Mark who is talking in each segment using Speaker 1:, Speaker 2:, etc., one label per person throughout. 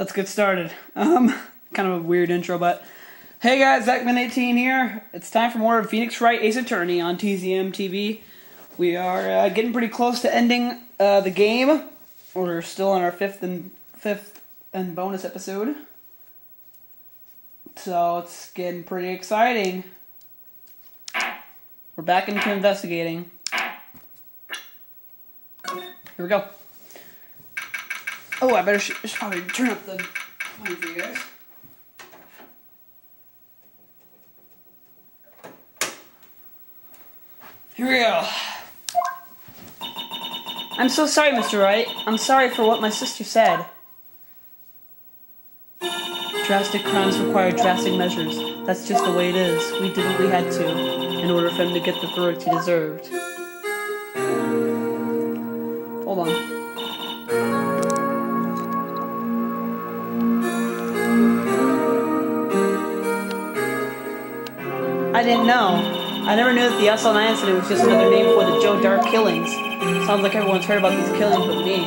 Speaker 1: Let's get started. Kind of a weird intro, but hey guys, Zachman18 here. It's time for more of Phoenix Wright Ace Attorney on TZM TV. We are getting pretty close to ending the game. We're still on our fifth and bonus episode, so it's getting pretty exciting. We're back into investigating. Here we go. Oh, I better should probably turn up the volume for you guys. Here we go. I'm so sorry, Mr. Wright. I'm sorry for what my sister said. Drastic crimes require drastic measures. That's just the way it is. We did what we had to in order for him to get the verdict he deserved. Hold on. I didn't know. I never knew that the SL9 incident was just another name for the Joe Dark killings. Sounds like everyone's heard about these killings but me.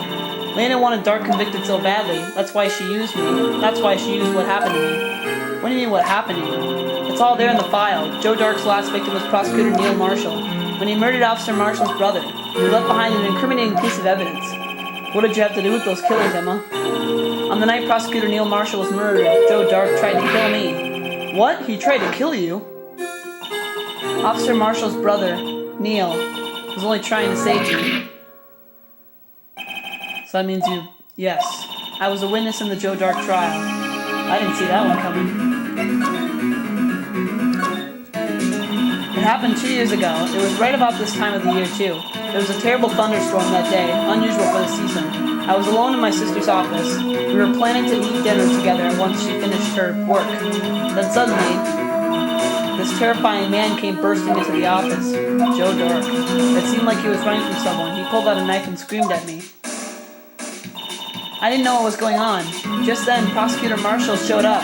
Speaker 1: Lena wanted Dark convicted so badly. That's why she used me. That's why she used what happened to me. What do you mean what happened to you? It's all there in the file. Joe Dark's last victim was Prosecutor Neil Marshall. When he murdered Officer Marshall's brother, he left behind an incriminating piece of evidence. What did you have to do with those killings, Emma? On the night Prosecutor Neil Marshall was murdered, Joe Dark tried to kill me. What? He tried to kill you? Officer Marshall's brother, Neil, was only trying to save you. So that means you... Yes. I was a witness in the Joe Dark trial. I didn't see that one coming. It happened 2 years ago. It was right about this time of the year, too. There was a terrible thunderstorm that day, unusual for the season. I was alone in my sister's office. We were planning to eat dinner together once she finished her work. Then suddenly... this terrifying man came bursting into the office. Joe Dark. It seemed like he was running from someone. He pulled out a knife and screamed at me. I didn't know what was going on. Just then, Prosecutor Marshall showed up.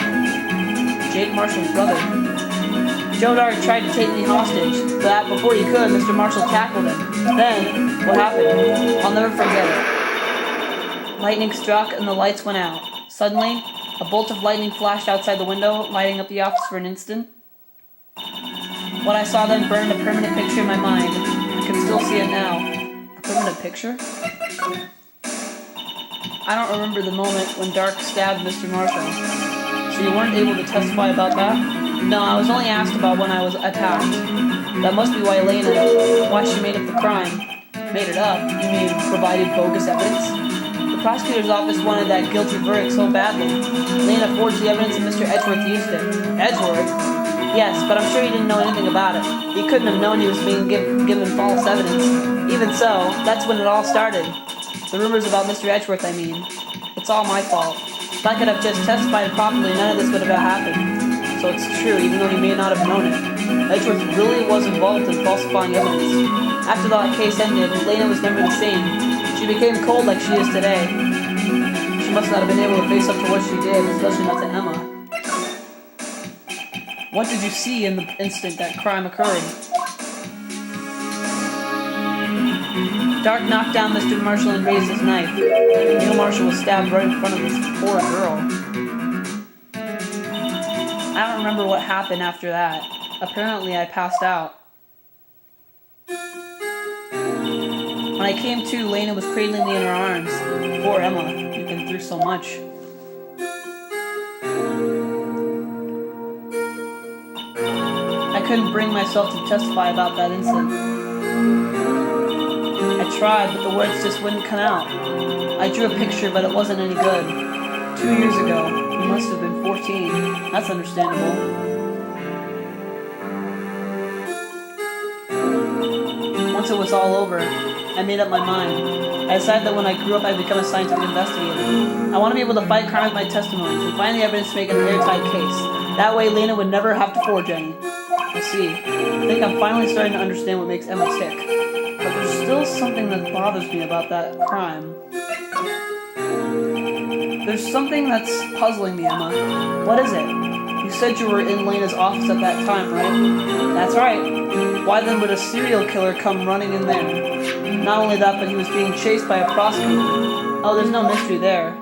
Speaker 1: Jake Marshall's brother. Joe Dark tried to take me hostage, but before he could, Mr. Marshall tackled him. Then, what happened? I'll never forget it. Lightning struck and the lights went out. Suddenly, a bolt of lightning flashed outside the window, lighting up the office for an instant. What I saw then burned a permanent picture in my mind. I can still see it now. A permanent picture? I don't remember the moment when Dark stabbed Mr. Marshall. So you weren't able to testify about that? No, I was only asked about when I was attacked. That must be why why she made up the crime. Made it up? You mean provided bogus evidence? The prosecutor's office wanted that guilty verdict so badly. Lena forged the evidence and Mr. Edgeworth used it. Edgeworth? Yes, but I'm sure he didn't know anything about it. He couldn't have known he was being given false evidence. Even so, that's when it all started. The rumors about Mr. Edgeworth, I mean. It's all my fault. If I could have just testified properly, none of this would have happened. So it's true, even though he may not have known it. Edgeworth really was involved in falsifying evidence. After that case ended, Lena was never the same. She became cold like she is today. She must not have been able to face up to what she did, especially not to Emma. What did you see in the instant that crime occurred? Dark knocked down Mr. Marshall and raised his knife. Neil Marshall was stabbed right in front of this poor girl. I don't remember what happened after that. Apparently I passed out. When I came to, Lena was cradling me in her arms. Poor Emma, you've been through so much. I couldn't bring myself to testify about that incident. I tried, but the words just wouldn't come out. I drew a picture, but it wasn't any good. 2 years ago, you must have been 14. That's understandable. Once it was all over, I made up my mind. I decided that when I grew up, I'd become a scientific investigator. I want to be able to fight crime with my testimonies and find the evidence to make an airtight case. That way, Lena would never have to forge any. I see. I think I'm finally starting to understand what makes Emma tick. But there's still something that bothers me about that crime. There's something that's puzzling me, Emma. What is it? You said you were in Lena's office at that time, right? That's right. Why then would a serial killer come running in there? Not only that, but he was being chased by a prosecutor. Oh, there's no mystery there.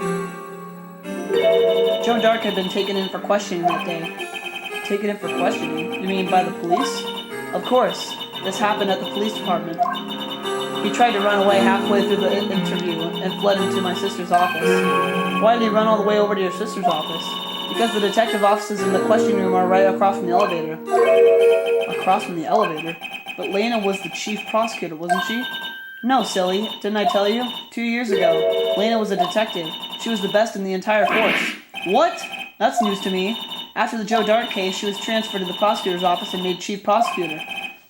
Speaker 1: Joe Dark had been taken in for questioning that day. Taken in for questioning? You mean by the police? Of course. This happened at the police department. He tried to run away halfway through the interview and fled into my sister's office. Why did he run all the way over to your sister's office? Because the detective offices in the questioning room are right across from the elevator. Across from the elevator? But Lena was the chief prosecutor, wasn't she? No, silly. Didn't I tell you? 2 years ago, Lena was a detective. She was the best in the entire force. What? That's news to me. After the Joe Dart case, she was transferred to the prosecutor's office and made chief prosecutor.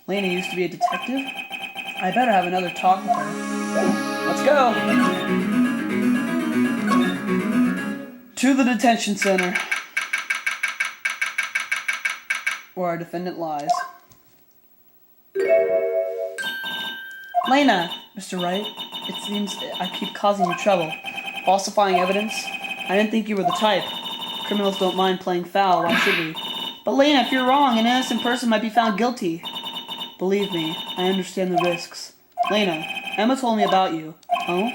Speaker 1: Lena used to be a detective? I better have another talk with her. Let's go! To the detention center, where our defendant lies. Lena! Mr. Wright, it seems I keep causing you trouble. Falsifying evidence? I didn't think you were the type. Criminals don't mind playing foul, why should we? But Lena, if you're wrong, an innocent person might be found guilty. Believe me, I understand the risks. Lena, Emma told me about you. Oh?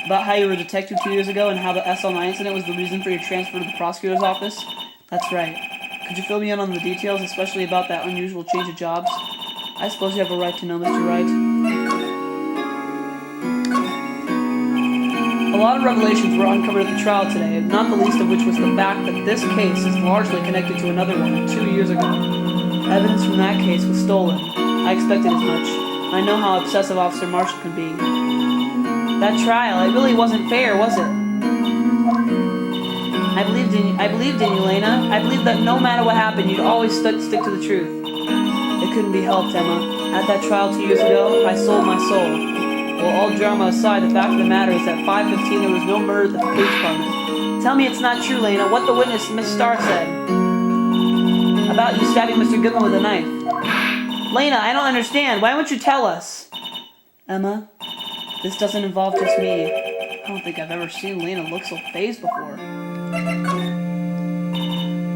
Speaker 1: About how you were a detective 2 years ago and how the SL9 incident was the reason for your transfer to the prosecutor's office? That's right. Could you fill me in on the details, especially about that unusual change of jobs? I suppose you have a right to know, Mr. Wright. A lot of revelations were uncovered at the trial today, not the least of which was the fact that this case is largely connected to another one 2 years ago. Evidence from that case was stolen. I expected as much. I know how obsessive Officer Marshall can be. That trial, it really wasn't fair, was it? I believed in you, Lena. I believed that no matter what happened, you'd always stick to the truth. It couldn't be helped, Emma. At that trial 2 years ago, I sold my soul. Well, all drama aside, the fact of the matter is that 5:15 there was no murder at the police department. Tell me it's not true, Lena. What the witness, Miss Starr, said about you stabbing Mr. Goodman with a knife. Lena, I don't understand. Why won't you tell us? Emma, this doesn't involve just me. I don't think I've ever seen Lena look so fazed before.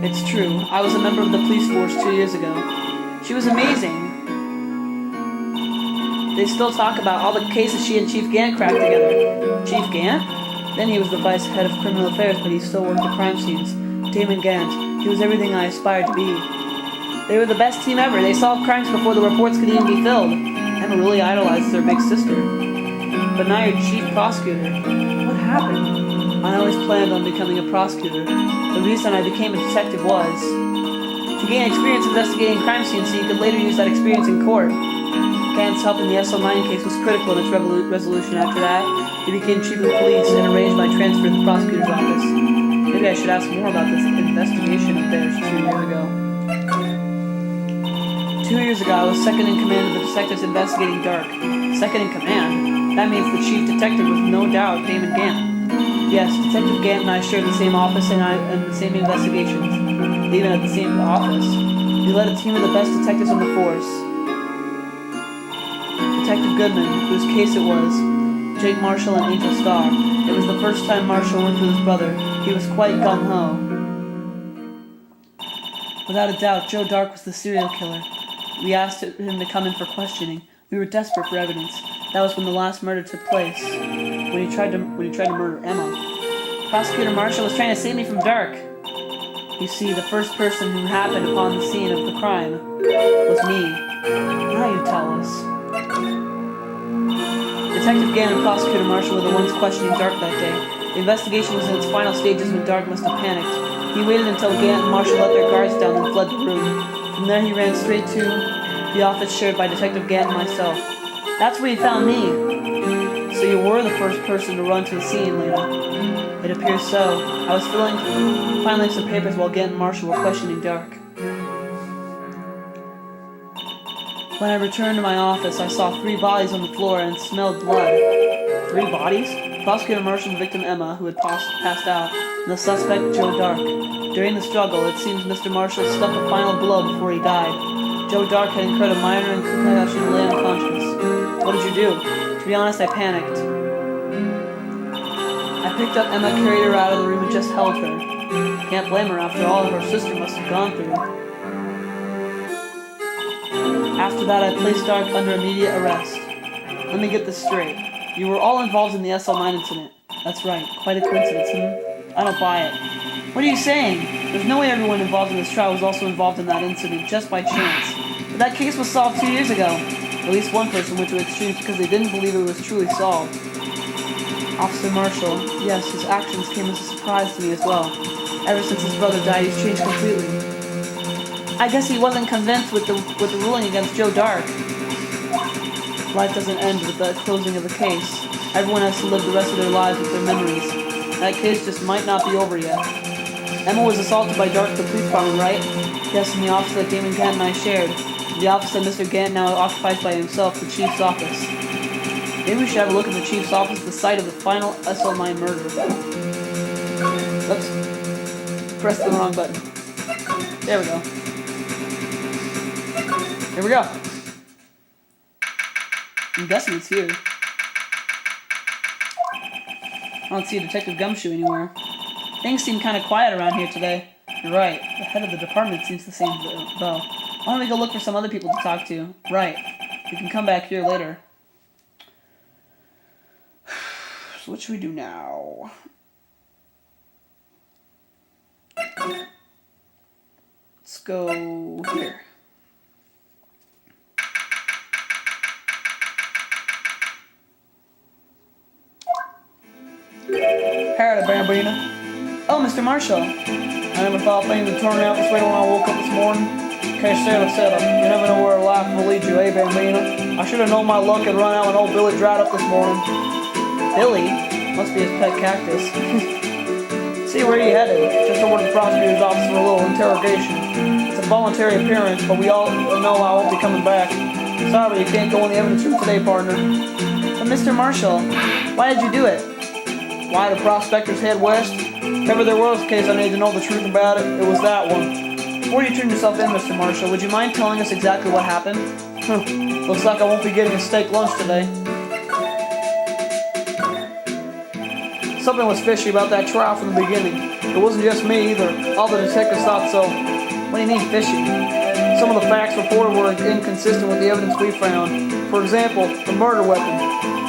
Speaker 1: It's true. I was a member of the police force 2 years ago. She was amazing. They still talk about all the cases she and Chief Gant cracked together. Chief Gant? Then he was the vice head of criminal affairs, but he still worked the crime scenes. Damon Gant. He was everything I aspired to be. They were the best team ever. They solved crimes before the reports could even be filled. Emma really idolizes their big sister. But now you're chief prosecutor. What happened? I always planned on becoming a prosecutor. The reason I became a detective was to gain experience investigating crime scenes so you could later use that experience in court. Gant's help in the SL9 case was critical in its resolution. After that, he became chief of police and arranged my transfer to the prosecutor's office. Maybe I should ask more about this investigation of theirs 2 years ago. 2 years ago, I was second in command of the detectives investigating Dark. Second in command? That means the chief detective was no doubt Damon Gant. Yes, Detective Gant and I shared the same office and the same investigations, even at the same office. We led a team of the best detectives on the force. Detective Goodman, whose case it was, Jake Marshall and Angel Starr. It was the first time Marshall worked with his brother. He was quite gung-ho. Without a doubt, Joe Dark was the serial killer. We asked him to come in for questioning. We were desperate for evidence. That was when the last murder took place. When he tried to murder Emma. Prosecutor Marshall was trying to save me from Dark. You see, the first person who happened upon the scene of the crime was me. Now you tell us. Detective Gann and Prosecutor Marshall were the ones questioning Dark that day. The investigation was in its final stages when Dark must have panicked. He waited until Gann and Marshall let their guards down and fled the room. From there he ran straight to the office shared by Detective Gann and myself. That's where he found me. So you were the first person to run to the scene, Lena. It appears so. I was filing some papers while Gann and Marshall were questioning Dark. When I returned to my office, I saw 3 bodies on the floor and smelled blood. 3 bodies? Prosecutor Marshall and victim Emma, who had passed out, and the suspect Joe Dark. During the struggle, it seems Mr. Marshall struck a final blow before he died. Joe Dark had incurred a minor concussion and lay unconscious. What did you do? To be honest, I panicked. I picked up Emma, carried her out of the room, and just held her. Can't blame her after all her sister must have gone through. After that, I placed Dark under immediate arrest. Let me get this straight. You were all involved in the SL9 incident. That's right. Quite a coincidence, I don't buy it. What are you saying? There's no way everyone involved in this trial was also involved in that incident just by chance. But that case was solved 2 years ago. At least one person went to extremes because they didn't believe it was truly solved. Officer Marshall, yes, his actions came as a surprise to me as well. Ever since his brother died, he's changed completely. I guess he wasn't convinced with the ruling against Joe Dark. Life doesn't end with the closing of the case. Everyone has to live the rest of their lives with their memories. That case just might not be over yet. Emma was assaulted by Dark at the police department, right? Yes, in the office that Damon Gant and I shared. The office that Mr. Gant now occupies by himself, the chief's office. Maybe we should have a look at the chief's office, the site of the final SL9 murder. Oops. Press the wrong button. There we go. Here we go. I'm guessing it's here. I don't see Detective Gumshoe anywhere. Things seem kind of quiet around here today. You're right. The head of the department seems the same though. Why don't we go look for some other people to talk to? Right. We can come back here later. So what should we do now? Let's go here. Howdy, Bambina. Oh, Mr. Marshall. I never thought things would turn out this way when I woke up this morning. Can't say I said you never know where life will lead you, eh, Bambina? I should have known my luck had run out when old Billy dried up this morning. Billy? Must be his pet cactus. See, where are you headed? Just over to the prosecutor's office for a little interrogation. It's a voluntary appearance, but we all know I won't be coming back. Sorry, you can't go in the evidence room today, partner. But Mr. Marshall, why did you do it? Why do prospectors head west? If ever there was a case I needed to know the truth about it, it was that one. Before you turn yourself in, Mr. Marshall, would you mind telling us exactly what happened? Looks like I won't be getting a steak lunch today. Something was fishy about that trial from the beginning. It wasn't just me either. All the detectives thought so. What do you mean fishy? Some of the facts reported were inconsistent with the evidence we found. For example, the murder weapon.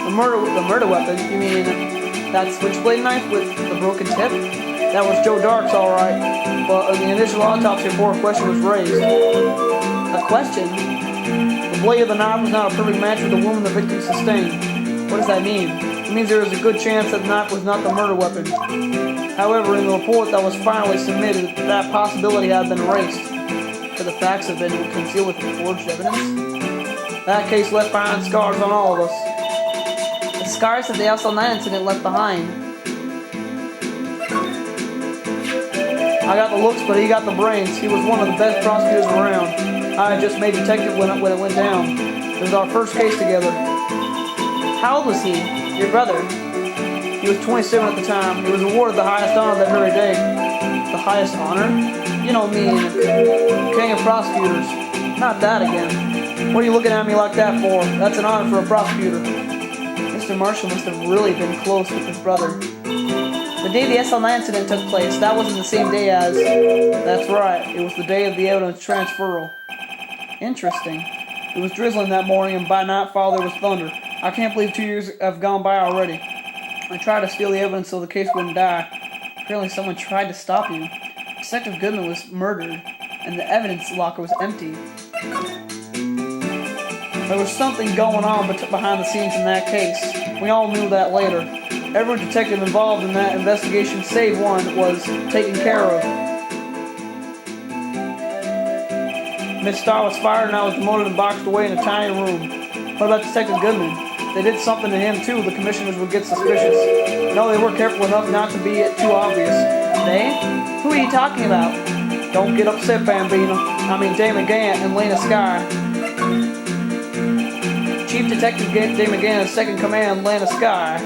Speaker 1: The murder weapon? You mean that switchblade knife with the broken tip? That was Joe Dark's, alright. But in the initial autopsy report, a question was raised. A question? The blade of the knife was not a perfect match with the wound the victim sustained. What does that mean? It means there is a good chance that the knife was not the murder weapon. However, in the report that was finally submitted, that possibility had been erased. Could the facts have been concealed with forged evidence? That case left behind scars on all of us. The scars that the SL9 incident left behind. I got the looks, but he got the brains. He was one of the best prosecutors around. I had just made detective when it went down. It was our first case together. How old was he? Your brother? He was 27 at the time. He was awarded the highest honor that very day. The highest honor? You know me, king of prosecutors. Not that again. What are you looking at me like that for? That's an honor for a prosecutor. Mr. Marshall must have really been close with his brother. The day the SL9 incident took place, that wasn't the same day as... That's right, it was the day of the evidence transferal. Interesting. It was drizzling that morning, and by nightfall there was thunder. I can't believe 2 years have gone by already. I tried to steal the evidence so the case wouldn't die. Apparently someone tried to stop you. Detective Goodman was murdered, and the evidence locker was empty. There was something going on behind the scenes in that case. We all knew that later. Every detective involved in that investigation, save one, was taken care of. Miss Starr was fired and I was demoted and boxed away in a tiny room. What about Detective Goodman? They did something to him too. The commissioners would get suspicious. No, they were careful enough not to be too obvious. They? Who are you talking about? Don't get upset, Bambina. I mean Damon Gant and Lena Sky. Chief Detective Damon Gant and Second Command Lena Sky.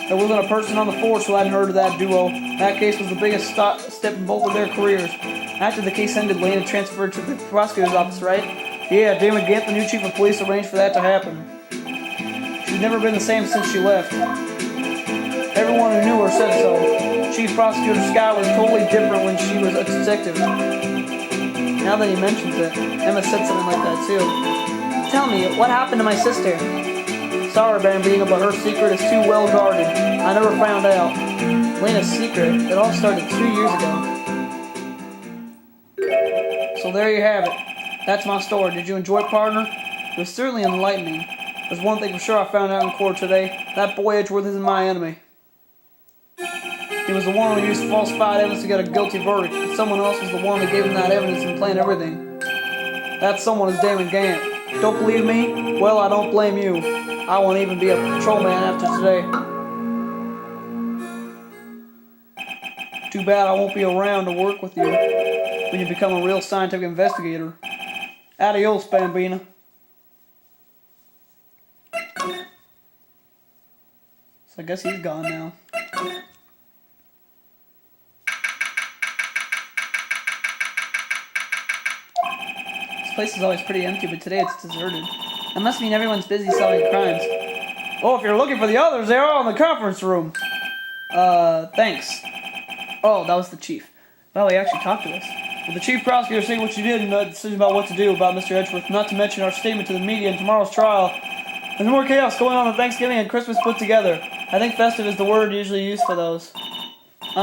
Speaker 1: There wasn't a person on the force who hadn't heard of that duo. That case was the biggest step in both of their careers. After the case ended, Lena transferred to the prosecutor's office, right? Yeah, Damon Gant, the new chief of police, arranged for that to happen. She's never been the same since she left. Everyone who knew her said so. Chief Prosecutor Scott was totally different when she was a detective. Now that he mentions it, Emma said something like that too. Tell me, what happened to my sister? Sorry, Bambina, but her secret is too well guarded. I never found out. Lena's secret? It all started 2 years ago. So there you have it. That's my story. Did you enjoy it, partner? It was certainly enlightening. There's one thing for sure I found out in court today. That boy Edgeworth isn't my enemy. He was the one who used falsified evidence to get a guilty verdict, but someone else was the one who gave him that evidence and planned everything. That someone is Damon Gant. Don't believe me? Well, I don't blame you. I won't even be a patrolman after today. Too bad I won't be around to work with you when you become a real scientific investigator. Adios, Bambina. So I guess he's gone now. This place is always pretty empty, but today it's deserted. That must mean everyone's busy solving crimes. Oh, if you're looking for the others, they're all in the conference room. Thanks. Oh, that was the chief. Well, he actually talked to us. Will the chief prosecutor say what you did and the decision about what to do about Mr. Edgeworth, not to mention our statement to the media in tomorrow's trial? There's more chaos going on than Thanksgiving and Christmas put together. I think festive is the word usually used for those.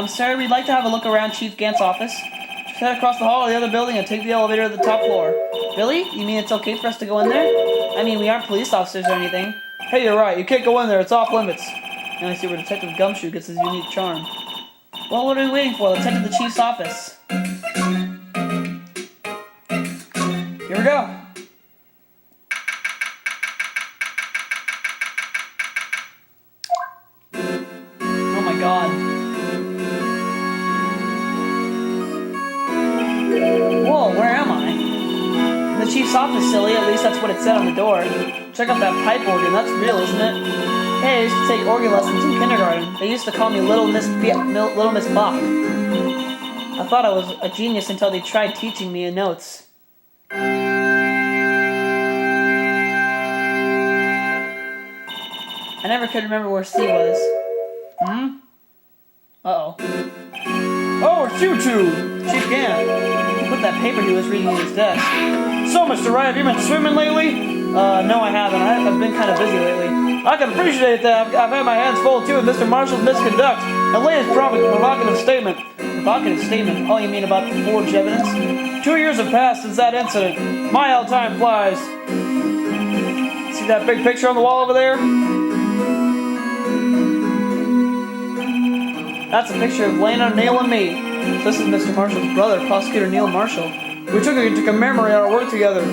Speaker 1: Sir, we'd like to have a look around Chief Gant's office. Just head across the hall to the other building and take the elevator to the top floor. Really? You mean it's okay for us to go in there? I mean, we aren't police officers or anything. Hey, you're right. You can't go in there. It's off limits. And I see where Detective Gumshoe gets his unique charm. Well, what are we waiting for? Let's head to the chief's office. Here we go. Oh my god. Whoa, where am I? In the chief's office, silly. At least that's what it said on the door. Check out that pipe organ. That's real, isn't it? Hey, I used to take organ lessons in kindergarten. They used to call me Little Miss Bach. I thought I was a genius until they tried teaching me notes. I never could remember where C was. Uh-oh. Oh, it's you two! Chief Gant. He put that paper he was reading in his desk. So, Mr. Wright, have you been swimming lately? No, I haven't. I've been kind of busy lately. I can appreciate that. I've had my hands full, too, with Mr. Marshall's misconduct. And latest provocative statement. Provocative statement? Oh, you mean about the forged evidence? 2 years have passed since that incident. My how time flies. See that big picture on the wall over there? That's a picture of Lena, Neil, and me. So this is Mr. Marshall's brother, Prosecutor Neil Marshall. We took it to commemorate our work together.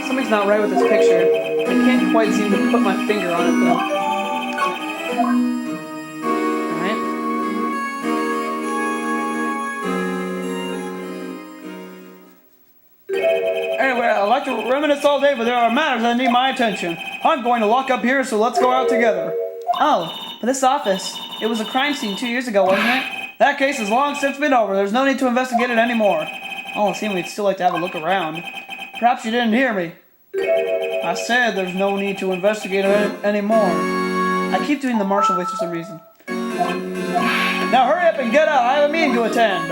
Speaker 1: Something's not right with this picture. I can't quite seem to put my finger on it, though. Alright. Anyway, I'd like to reminisce all day, but there are matters that need my attention. I'm going to lock up here, so let's go out together. Oh, but this office, it was a crime scene 2 years ago, wasn't it? That case has long since been over. There's no need to investigate it anymore. Oh, it seemed we'd still like to have a look around. Perhaps you didn't hear me. I said there's no need to investigate it anymore. I keep doing the Marshall voice for some reason. Now hurry up and get out. I have a meeting to attend.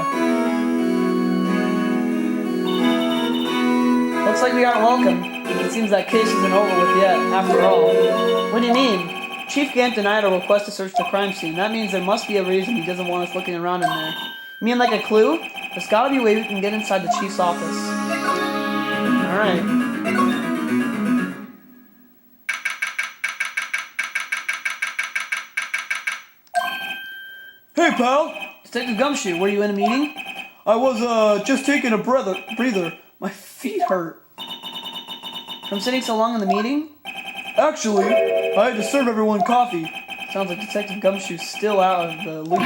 Speaker 1: Looks like we aren't welcome. It seems that case isn't over with yet, after all. What do you mean? Chief Gant denied a request to search the crime scene. That means there must be a reason he doesn't want us looking around in there. You mean like a clue? There's gotta be a way we can get inside the chief's office. Alright. Hey, pal! Detective Gumshoe, were you in a meeting? I was, just taking a breather. My feet hurt. From sitting so long in the meeting? Actually, I had to serve everyone coffee. Sounds like Detective Gumshoe's still out of the loop.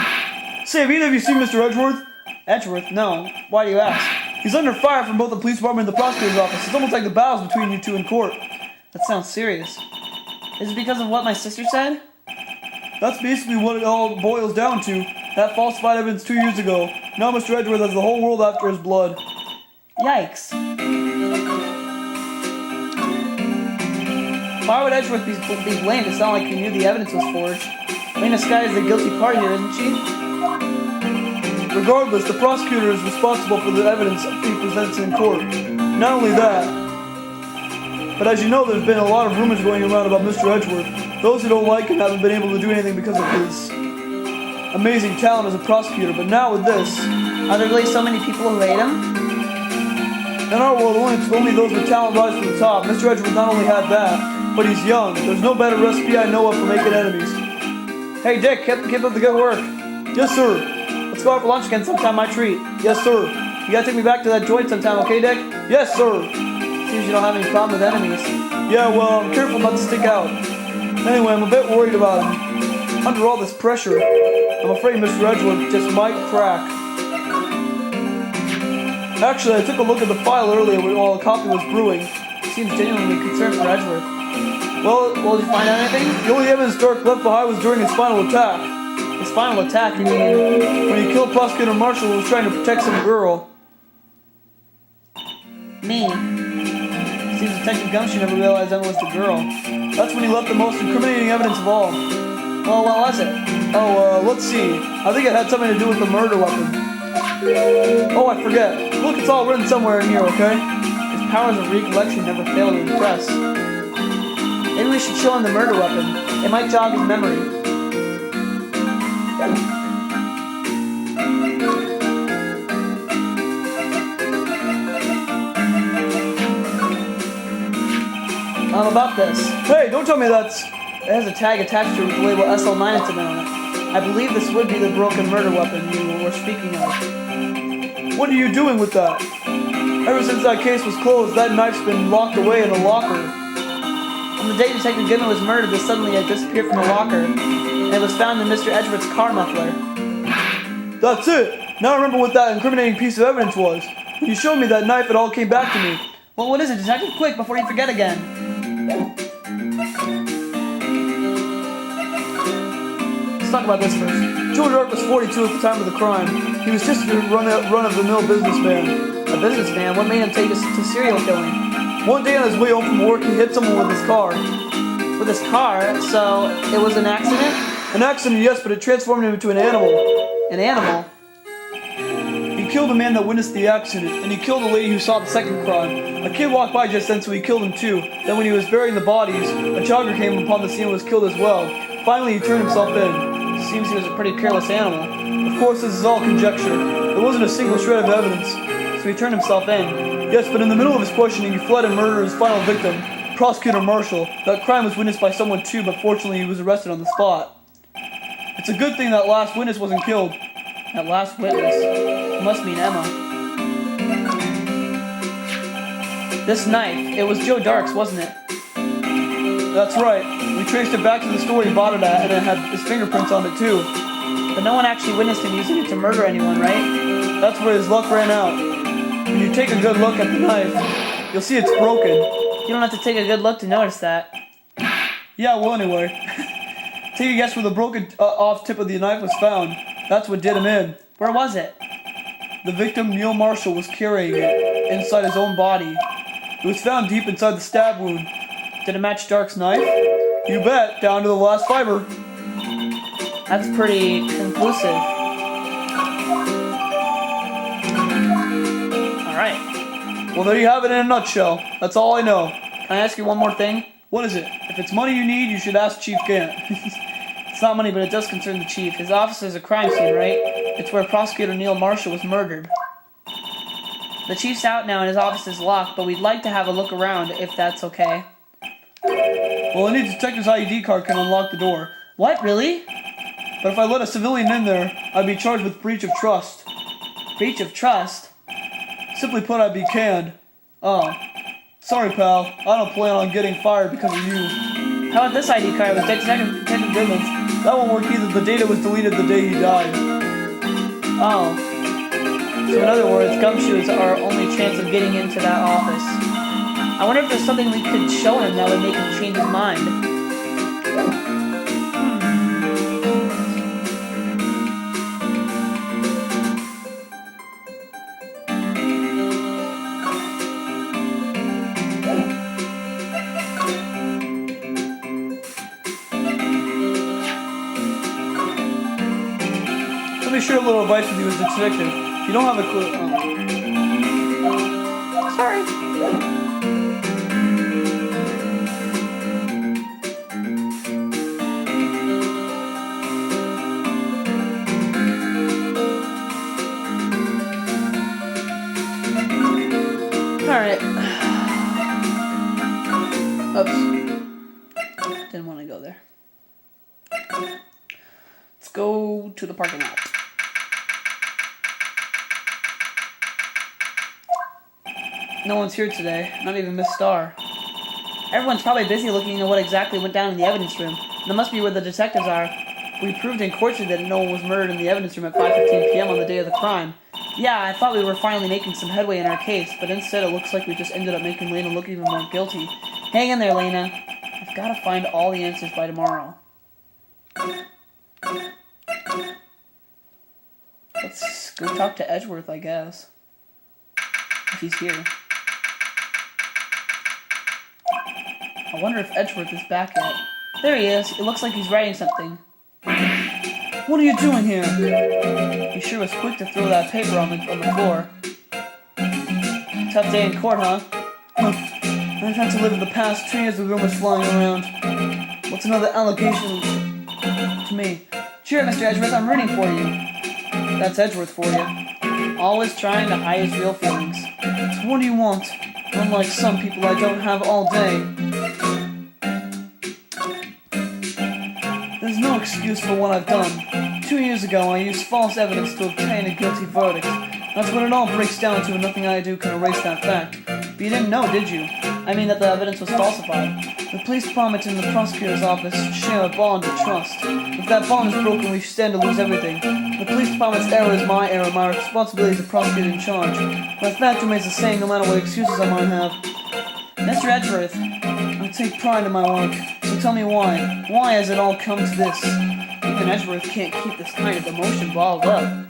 Speaker 1: Say, have either of you seen Mr. Edgeworth? Edgeworth? No. Why do you ask? He's under fire from both the police department and the prosecutor's office. It's almost like the battles between you two in court. That sounds serious. Is it because of what my sister said? That's basically what it all boils down to. That falsified evidence 2 years ago. Now Mr. Edgeworth has the whole world after his blood. Yikes. Why would Edgeworth be blamed? It's not like he knew the evidence was forged. Lena Skye is the guilty party here, isn't she? Regardless, the prosecutor is responsible for the evidence he presents in court. Not only that,
Speaker 2: But as you know, there's been a lot of rumors going around about Mr. Edgeworth. Those who don't like him haven't been able to do anything because of his amazing talent as a prosecutor. But now with this,
Speaker 1: Are there really so many people who hate him?
Speaker 2: in our world, only those with talent rise to the top. Mr. Edgeworth not only had that, but he's young. There's no better recipe I know of for making enemies. Hey Dick, keep up the good work. Yes, sir. Let's go out for lunch again sometime, my treat. Yes, sir. You gotta take me back to that joint sometime, okay, Dick? Yes, sir.
Speaker 1: Seems you don't have any problem with enemies.
Speaker 2: Yeah, well, I'm careful not to stick out. Anyway, I'm a bit worried about him. Under all this pressure, I'm afraid Mr. Edgeworth just might crack. Actually, I took a look at the file earlier while the coffee was brewing.
Speaker 1: Seems genuinely concerned for Edgeworth.
Speaker 2: Well, did you find out anything? The only evidence Dark left behind was during his final attack.
Speaker 1: His final attack, you mean?
Speaker 2: When he killed Prosecutor Marshall who was trying to protect some girl.
Speaker 1: Me. Seems Detective Gumshoe never realized Emma was the girl.
Speaker 2: That's when he left the most incriminating evidence of all.
Speaker 1: Well, what was it?
Speaker 2: Oh, let's see. I think it had something to do with the murder weapon. Oh, I forget. Look, it's all written somewhere in here, okay?
Speaker 1: His powers of recollection never fail to impress. Maybe we should show him the murder weapon. It might jog his memory. About this.
Speaker 2: Hey, don't tell me that's...
Speaker 1: It has a tag attached to it with the label SL9 incident on it. I believe this would be the broken murder weapon you were speaking of.
Speaker 2: What are you doing with that? Ever since that case was closed, that knife's been locked away in a locker.
Speaker 1: On the day Detective Goodman was murdered, this suddenly had disappeared from the locker, and it was found in Mr. Edgeworth's car muffler.
Speaker 2: That's it! Now I remember what that incriminating piece of evidence was. When you showed me that knife, it all came back to me.
Speaker 1: Well, what is it, Detective? Quick, before you forget again.
Speaker 2: Let's talk about this first. Joe Dark was 42 at the time of the crime. He was just a run-of-the-mill businessman.
Speaker 1: A businessman? What made him take us to serial killing?
Speaker 2: One day on his way home from work, he hit someone with his car.
Speaker 1: With his car? So, it was an accident?
Speaker 2: An accident, yes, but it transformed him into an animal.
Speaker 1: An animal?
Speaker 2: He killed a man that witnessed the accident, and he killed a lady who saw the second crime. A kid walked by just then, so he killed him too. Then when he was burying the bodies, a jogger came upon the scene and was killed as well. Finally, he turned himself in.
Speaker 1: Seems he was a pretty careless animal.
Speaker 2: Of course, this is all conjecture. There wasn't a single shred of evidence.
Speaker 1: So he turned himself in.
Speaker 2: Yes, but in the middle of his questioning, he fled and murdered his final victim, Prosecutor Marshall. That crime was witnessed by someone too, but fortunately he was arrested on the spot. It's a good thing that last witness wasn't killed.
Speaker 1: That last witness? It must mean Emma. This knife, it was Joe Dark's, wasn't it?
Speaker 2: That's right. We traced it back to the store he bought it at, and it had his fingerprints on it too.
Speaker 1: But no one actually witnessed him using it to murder anyone, right?
Speaker 2: That's where his luck ran out. When you take a good look at the knife, you'll see it's broken.
Speaker 1: You don't have to take a good look to notice that.
Speaker 2: Yeah, well anyway. Take a guess where the broken off tip of the knife was found. That's what did him in.
Speaker 1: Where was it?
Speaker 2: The victim, Neil Marshall, was carrying it inside his own body. It was found deep inside the stab wound. Did it match Dark's knife? You bet, down to the last fiber.
Speaker 1: That's pretty conclusive. Alright.
Speaker 2: Well, there you have it in a nutshell. That's all I know.
Speaker 1: Can I ask you one more thing?
Speaker 2: What is it? If it's money you need, you should ask Chief Gant.
Speaker 1: It's not money, but it does concern the chief. His office is a crime scene, right? It's where Prosecutor Neil Marshall was murdered. The chief's out now and his office is locked, but we'd like to have a look around, if that's okay.
Speaker 2: Well, any detective's IED card can unlock the door.
Speaker 1: What, really?
Speaker 2: But if I let a civilian in there, I'd be charged with breach of trust.
Speaker 1: Breach of trust?
Speaker 2: Simply put, I'd be canned. Oh. Sorry, pal. I don't plan on getting fired because of you.
Speaker 1: How about this ID card with Detective Goodman's?
Speaker 2: That won't work either. The data was deleted the day he died.
Speaker 1: Oh. So in other words, Gumshoe is our only chance of getting into that office. I wonder if there's something we could show him that would make him change his mind.
Speaker 2: Let me share a little advice with you as a detective. You don't have a clue. Oh.
Speaker 1: Sorry. Oops. Didn't want to go there. Let's go to the parking lot. No one's here today, not even Miss Starr. Everyone's probably busy looking into what exactly went down in the evidence room. That must be where the detectives are. We proved in court that no one was murdered in the evidence room at 5:15 p.m. on the day of the crime. Yeah, I thought we were finally making some headway in our case, but instead it looks like we just ended up making Lena look even more guilty. Hang in there, Lena. I've got to find all the answers by tomorrow. Let's go talk to Edgeworth, I guess. If he's here. I wonder if Edgeworth is back yet. There he is. It looks like he's writing something. What are you doing here? He sure was quick to throw that paper on the floor. Tough day in court, huh? I've had to live in the past 2 years with rumors flying around. What's another allegation to me? Cheer, Mr. Edgeworth, I'm rooting for you. That's Edgeworth for you. Always trying to hide his real feelings. So what do you want? Unlike some people, I don't have all day. There's no excuse for what I've done. 2 years ago, I used false evidence to obtain a guilty verdict. That's what it all breaks down to, and nothing I do can erase that fact. But you didn't know, did you? I mean that the evidence was falsified. The police department and the prosecutor's office share a bond of trust. If that bond is broken, we stand to lose everything. The police department's error is my error, my responsibility is the prosecutor in charge. My fact remains the same no matter what excuses I might have. Mr. Edgeworth, I take pride in my work, so tell me why. Why has it all come to this? Even Edgeworth can't keep this kind of emotion bottled up.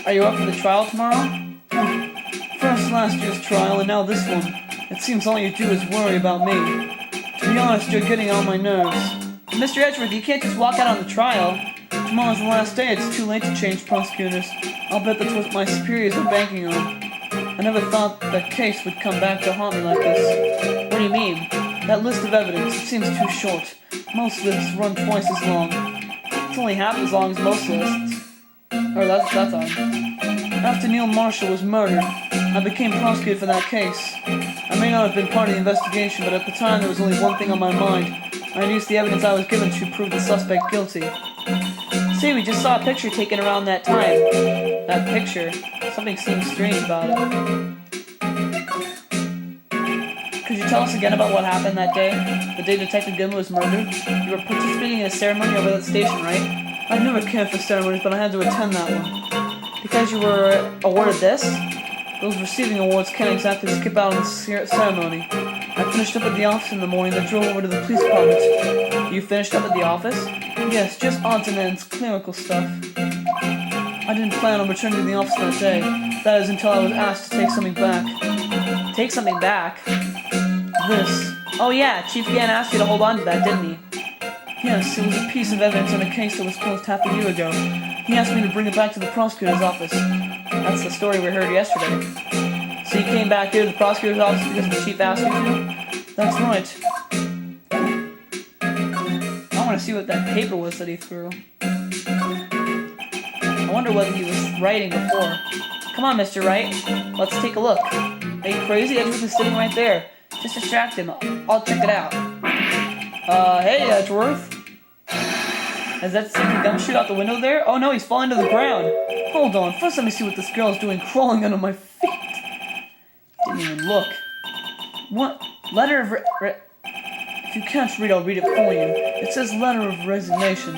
Speaker 1: Are you up for the trial tomorrow? First last year's trial and now this one. It seems all you do is worry about me. To be honest, you're getting on my nerves. Mr. Edgeworth, you can't just walk out on the trial. Tomorrow's the last day, it's too late to change prosecutors. I'll bet that's what my superiors are banking on. I never thought that case would come back to haunt me like this. What do you mean? That list of evidence, it seems too short. Most lists run twice as long. It's only half as long as most lists. Or that's odd. After Neil Marshall was murdered, I became prosecutor for that case. I may not have been part of the investigation, but at the time there was only one thing on my mind. I used the evidence I was given to prove the suspect guilty. See, we just saw a picture taken around that time. That picture. Something seems strange about it. Could you tell us again about what happened that day? The day Detective Gilman was murdered? You were participating in a ceremony over at the station, right? I've never cared for ceremonies, but I had to attend that one. Because you were awarded this? Those receiving awards can't exactly skip out on the ceremony. I finished up at the office in the morning, then drove over to the police department. You finished up at the office? Yes, just odds and ends, clerical stuff. I didn't plan on returning to the office that day. That is until I was asked to take something back. Take something back? This. Oh yeah, Chief Gann asked you to hold on to that, didn't he? Yes, it was a piece of evidence on a case that was closed half a year ago. He asked me to bring it back to the prosecutor's office. That's the story we heard yesterday. So you came back here to the prosecutor's office because the chief asked you to? That's right. I want to see what that paper was that he threw. I wonder whether he was writing before. Come on, Mr. Wright. Let's take a look. Are you crazy? Edgeworth is sitting right there. Just distract him. I'll check it out. Hey, Edgeworth. Is that sticking gumshoe out the window there? Oh no, he's falling to the ground. Hold on, first let me see what this girl is doing crawling under my feet. Didn't even look. What? Letter of If you can't read, I'll read it for you. It says letter of resignation.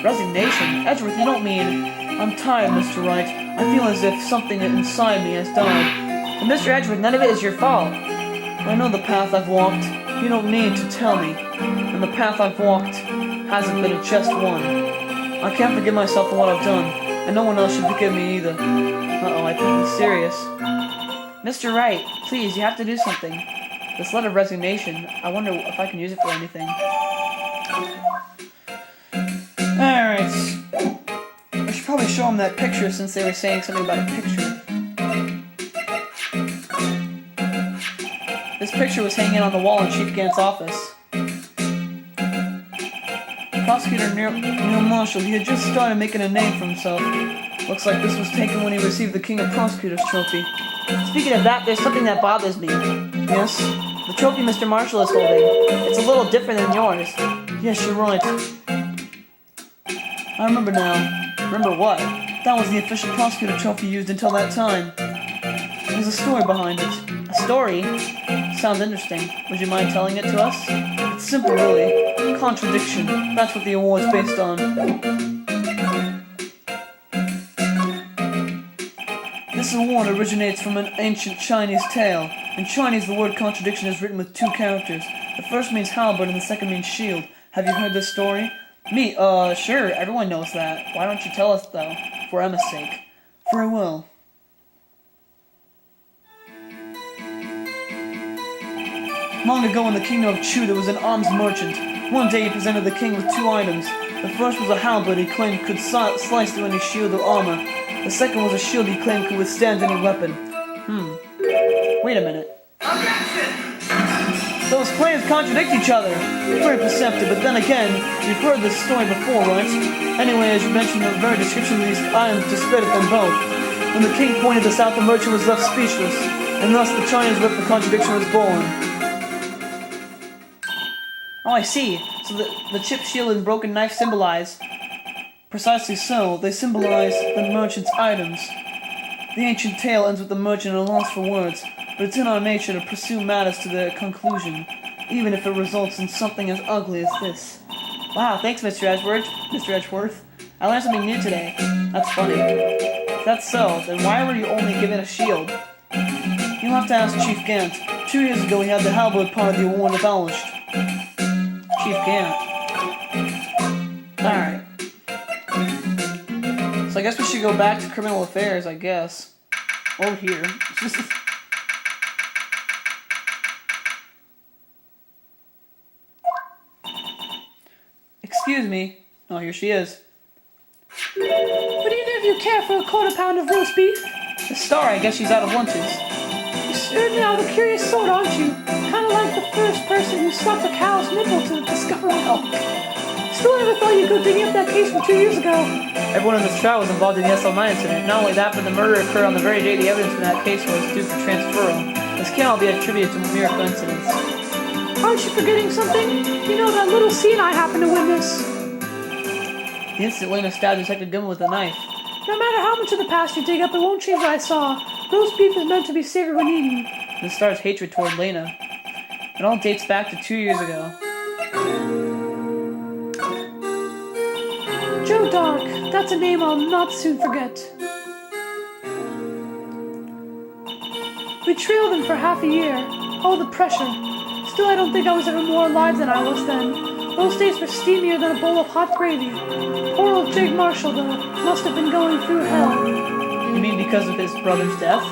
Speaker 1: Resignation? Edgeworth, you don't mean... I'm tired, Mr. Wright. I feel as if something inside me has died. But Mr. Edgeworth, none of it is your fault. I know the path I've walked. You don't need to tell me. And the path I've walked hasn't been a just one. I can't forgive myself for what I've done, and no one else should forgive me either. Uh-oh, I think he's serious. Mr. Wright, please, you have to do something. This letter of resignation, I wonder if I can use it for anything. Alright. I should probably show him that picture since they were saying something about a picture. This picture was hanging on the wall in Chief Gant's office. Prosecutor Neil Marshall, he had just started making a name for himself. Looks like this was taken when he received the King of Prosecutors trophy. Speaking of that, there's something that bothers me.
Speaker 2: Yes?
Speaker 1: The trophy Mr. Marshall is holding. It's a little different than yours.
Speaker 2: Yes, you're right. I remember now.
Speaker 1: Remember what?
Speaker 2: That was the official prosecutor trophy used until that time. There's a story behind it.
Speaker 1: A story?
Speaker 2: Sounds interesting.
Speaker 1: Would you mind telling it to us?
Speaker 2: It's simple, really. Contradiction. That's what the award's based on. This award originates from an ancient Chinese tale. In Chinese, the word contradiction is written with 2 characters. The first means halberd and the second means shield. Have you heard this story?
Speaker 1: Me? Sure. Everyone knows that. Why don't you tell us, though? For Emma's sake.
Speaker 2: Very well. Long ago in the kingdom of Chu, there was an arms merchant. One day he presented the king with 2 items. The first was a halberd he claimed could slice through any shield or armor. The second was a shield he claimed could withstand any weapon.
Speaker 1: Wait a minute.
Speaker 2: Those claims contradict each other. Very perceptive, but then again, you've heard this story before, right? Anyway, as you mentioned, the very description of these items discredited them both. When the king pointed this out, the merchant was left speechless, and thus the Chinese word for contradiction was born.
Speaker 1: Oh, I see. So the chipped shield and broken knife symbolize...
Speaker 2: Precisely so. They symbolize the merchant's items. The ancient tale ends with the merchant at a loss for words, but it's in our nature to pursue matters to their conclusion, even if it results in something as ugly as this.
Speaker 1: Wow, thanks, Mr. Edgeworth. I learned something new today. That's funny. If that's so, then why were you only given a shield?
Speaker 2: You'll have to ask Chief Gant. 2 years ago, he had the halberd part of the award abolished.
Speaker 1: Chief Gant. Alright. So I guess we should go back to criminal affairs, I guess. Over here. Excuse me. Oh, here she is.
Speaker 3: Would either of you care for a quarter pound of roast beef?
Speaker 1: The star, I guess she's out of lunches.
Speaker 3: You certainly are the curious sort, aren't you? Kind of like the first person who sucked a cow's nipple to discover milk. Still never thought you'd go digging up that case from 2 years ago.
Speaker 1: Everyone in this trial was involved in the SL9 incident. Not only that, but the murder occurred on the very day the evidence in that case was due for transferal. This cannot be attributed to mere coincidence.
Speaker 3: Aren't you forgetting something? You know, that little C and I happened to win this.
Speaker 1: The instant Lena stabbed Detective Goodman with a knife.
Speaker 3: No matter how much of the past you dig up, it won't change what I saw. Roast beef is meant to be savored when eaten.
Speaker 1: The star's hatred toward Lena. It all dates back to 2 years ago.
Speaker 3: Joe Dark. That's a name I'll not soon forget. We trailed him for half a year. Oh, the pressure. Still, I don't think I was ever more alive than I was then. Those days were steamier than a bowl of hot gravy. Poor old Jake Marshall, though, must have been going through hell.
Speaker 1: You mean because of his brother's death?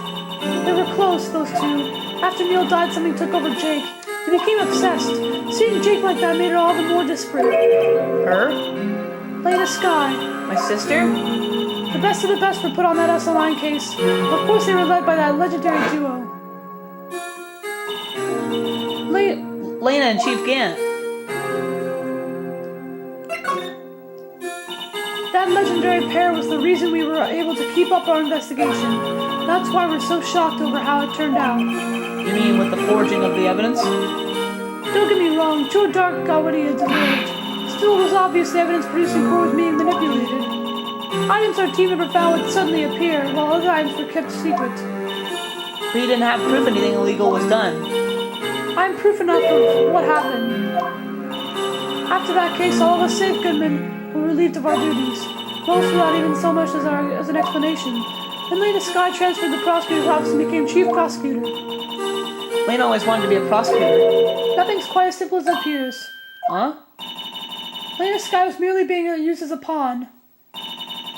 Speaker 3: They were close, those two. After Neil died, something took over Jake. He became obsessed. Seeing Jake like that made her all the more desperate.
Speaker 1: Her?
Speaker 3: Lena Sky.
Speaker 1: My sister?
Speaker 3: The best of the best were put on that SL9 case. Of course, they were led by that legendary duo.
Speaker 1: Lena and Chief Gant.
Speaker 3: That legendary pair was the reason we were able to keep up our investigation. That's why we're so shocked over how it turned out.
Speaker 1: You mean with the forging of the evidence?
Speaker 3: Don't get me wrong, Joe Dark got what he had deserved. Still, it was obvious the evidence-producing core was being manipulated. Items our team member found would suddenly appear, while other items were kept secret.
Speaker 1: But you didn't have proof anything illegal was done.
Speaker 3: I'm proof enough of what happened. After that case, all of us save Goodman were relieved of our duties, most without even so much as an explanation. Then Lena Sky transferred the prosecutor's office and became chief prosecutor.
Speaker 1: Lena always wanted to be a prosecutor.
Speaker 3: Nothing's quite as simple as it appears.
Speaker 1: Huh?
Speaker 3: Lena Sky was merely being used as a pawn.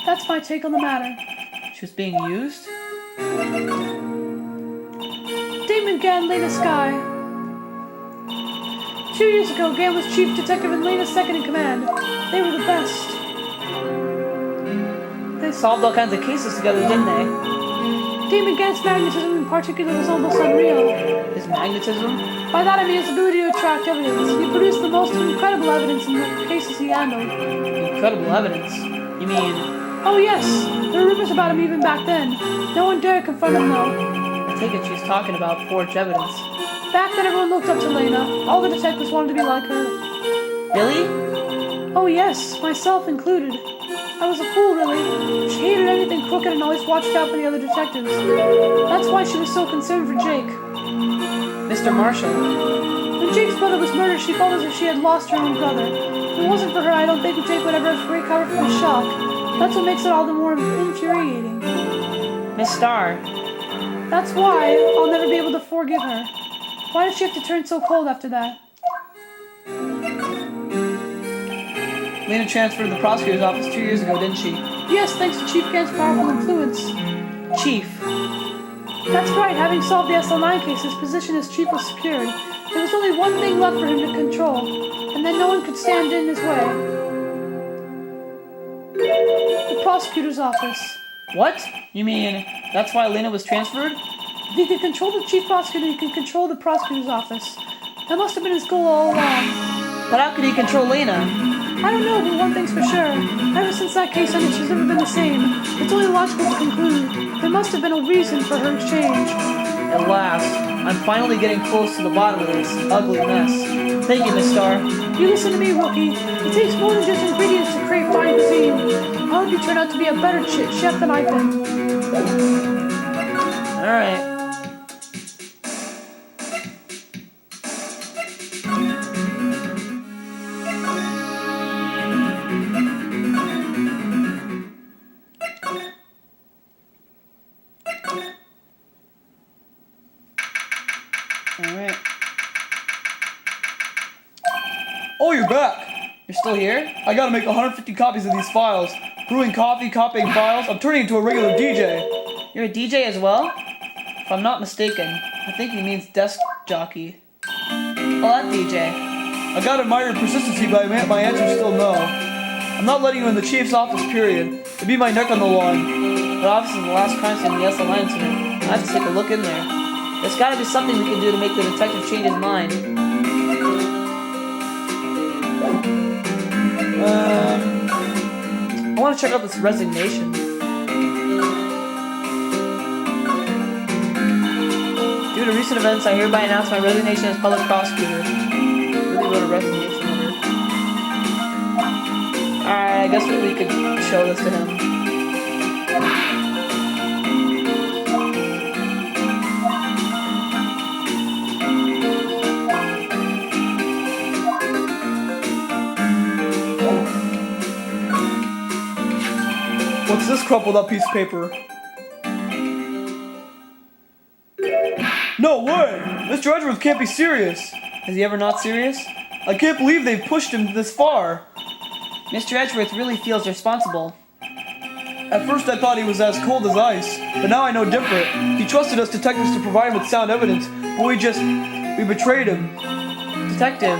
Speaker 3: That's my take on the matter.
Speaker 1: She was being used?
Speaker 3: Damon Gann, Lena Sky. 2 years ago, Gann was chief detective and Lena's second in command. They were the best.
Speaker 1: They solved all kinds of cases together, didn't they?
Speaker 3: Damon Gann's magnetism in particular was almost unreal.
Speaker 1: His magnetism?
Speaker 3: By that I mean his ability to attract evidence. He produced the most incredible evidence in the cases he handled.
Speaker 1: Incredible evidence? You mean...
Speaker 3: Oh yes, there were rumors about him even back then. No one dared confront him though.
Speaker 1: I take it she's talking about forged evidence.
Speaker 3: Back then, everyone looked up to Lena. All the detectives wanted to be like her.
Speaker 1: Really?
Speaker 3: Oh yes, myself included. I was a fool, really. She hated anything crooked and always watched out for the other detectives. That's why she was so concerned for Jake.
Speaker 1: Mr. Marshall.
Speaker 3: When Jake's brother was murdered, she felt as if she had lost her own brother. If it wasn't for her, I don't think Jake would ever recover from the shock. That's what makes it all the more infuriating.
Speaker 1: Miss Starr.
Speaker 3: That's why I'll never be able to forgive her. Why did she have to turn so cold after that?
Speaker 1: Lena transferred to the prosecutor's office 2 years ago, didn't she?
Speaker 3: Yes, thanks to Chief Gant's powerful influence.
Speaker 1: Chief.
Speaker 3: That's right, having solved the SL9 case, his position as chief was secured. There was only one thing left for him to control, and then no one could stand in his way. The prosecutor's office.
Speaker 1: What? You mean that's why Lena was transferred?
Speaker 3: If he could control the chief prosecutor, he could control the prosecutor's office. That must have been his goal all along.
Speaker 1: But how could he control Lena?
Speaker 3: I don't know, but one thing's for sure. Ever since that case ended, she's never been the same. It's only logical to conclude there must have been a reason for her change.
Speaker 1: At last, I'm finally getting close to the bottom of this ugly mess. Thank you, Miss Starr.
Speaker 3: You listen to me, Wookie. It takes more than just ingredients to create fine cuisine. I hope you turn out to be a better chef than I've been.
Speaker 1: Alright. Alright.
Speaker 2: Oh, you're back.
Speaker 1: You're still here?
Speaker 2: I gotta make 150 copies of these files. Brewing coffee, copying files. I'm turning into a regular DJ.
Speaker 1: You're a DJ as well? If I'm not mistaken, I think he means desk jockey. Oh, that DJ.
Speaker 2: I gotta admire your persistency, but my answer's still no. I'm not letting you in the chief's office, period. It'd be my neck on the line.
Speaker 1: But obviously the last crime scene in the SL incident. I have to take a look in there. There's gotta be something we can do to make the detective change his mind. I want to check out this resignation. Due to recent events, I hereby announce my resignation as public prosecutor. Really wrote a resignation letter. Alright, I guess we could show this to him.
Speaker 2: What's this crumpled up piece of paper? No way! Mr. Edgeworth can't be serious!
Speaker 1: Is he ever not serious?
Speaker 2: I can't believe they've pushed him this far!
Speaker 1: Mr. Edgeworth really feels responsible.
Speaker 2: At first I thought he was as cold as ice, but now I know different. He trusted us detectives to provide him with sound evidence, but we betrayed him.
Speaker 1: Detective.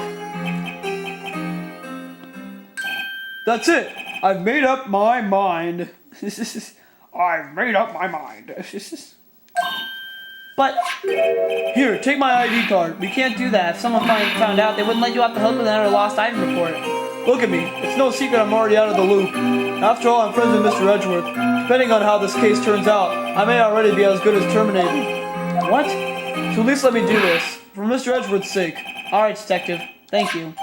Speaker 2: That's it! I've made up my mind. I've made up my mind.
Speaker 1: But
Speaker 2: Here, take my ID card.
Speaker 1: we can't do that. If someone found out, they wouldn't let you off the hook with another lost item report.
Speaker 2: Look at me. It's no secret I'm already out of the loop. After all, I'm friends with Mr. Edgeworth. Depending on how this case turns out, I may already be as good as terminated.
Speaker 1: What?
Speaker 2: So at least let me do this. For Mr. Edgeworth's sake.
Speaker 1: Alright, detective. Thank you.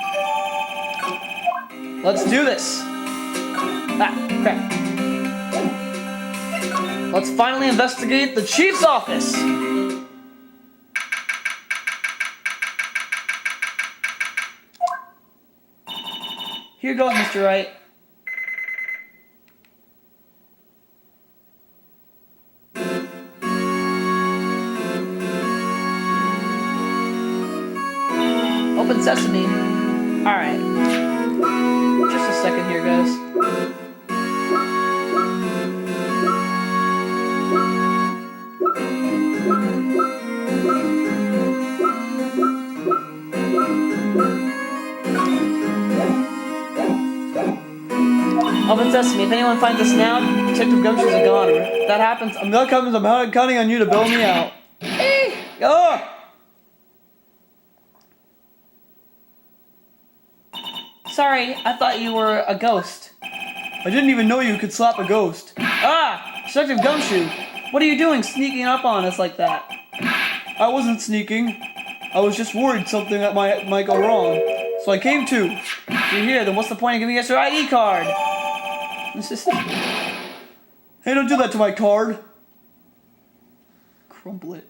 Speaker 1: Let's do this. Ah, crap. Let's finally investigate the chief's office. Here goes, Mr. Wright. Open sesame. Alright. Just a second here, guys. Open sesame. If anyone finds us now, Detective Gumshoe's a goner. If that happens,
Speaker 2: I'm counting on you to bail me out. Ah!
Speaker 1: Sorry, I thought you were a ghost.
Speaker 2: I didn't even know you could slap a ghost.
Speaker 1: Ah! Detective Gumshoe! What are you doing sneaking up on us like that?
Speaker 2: I wasn't sneaking. I was just worried something that might go wrong. So I came to.
Speaker 1: If you're here, then what's the point of giving us your ID card?
Speaker 2: Hey, don't do that to my card.
Speaker 1: Crumble it.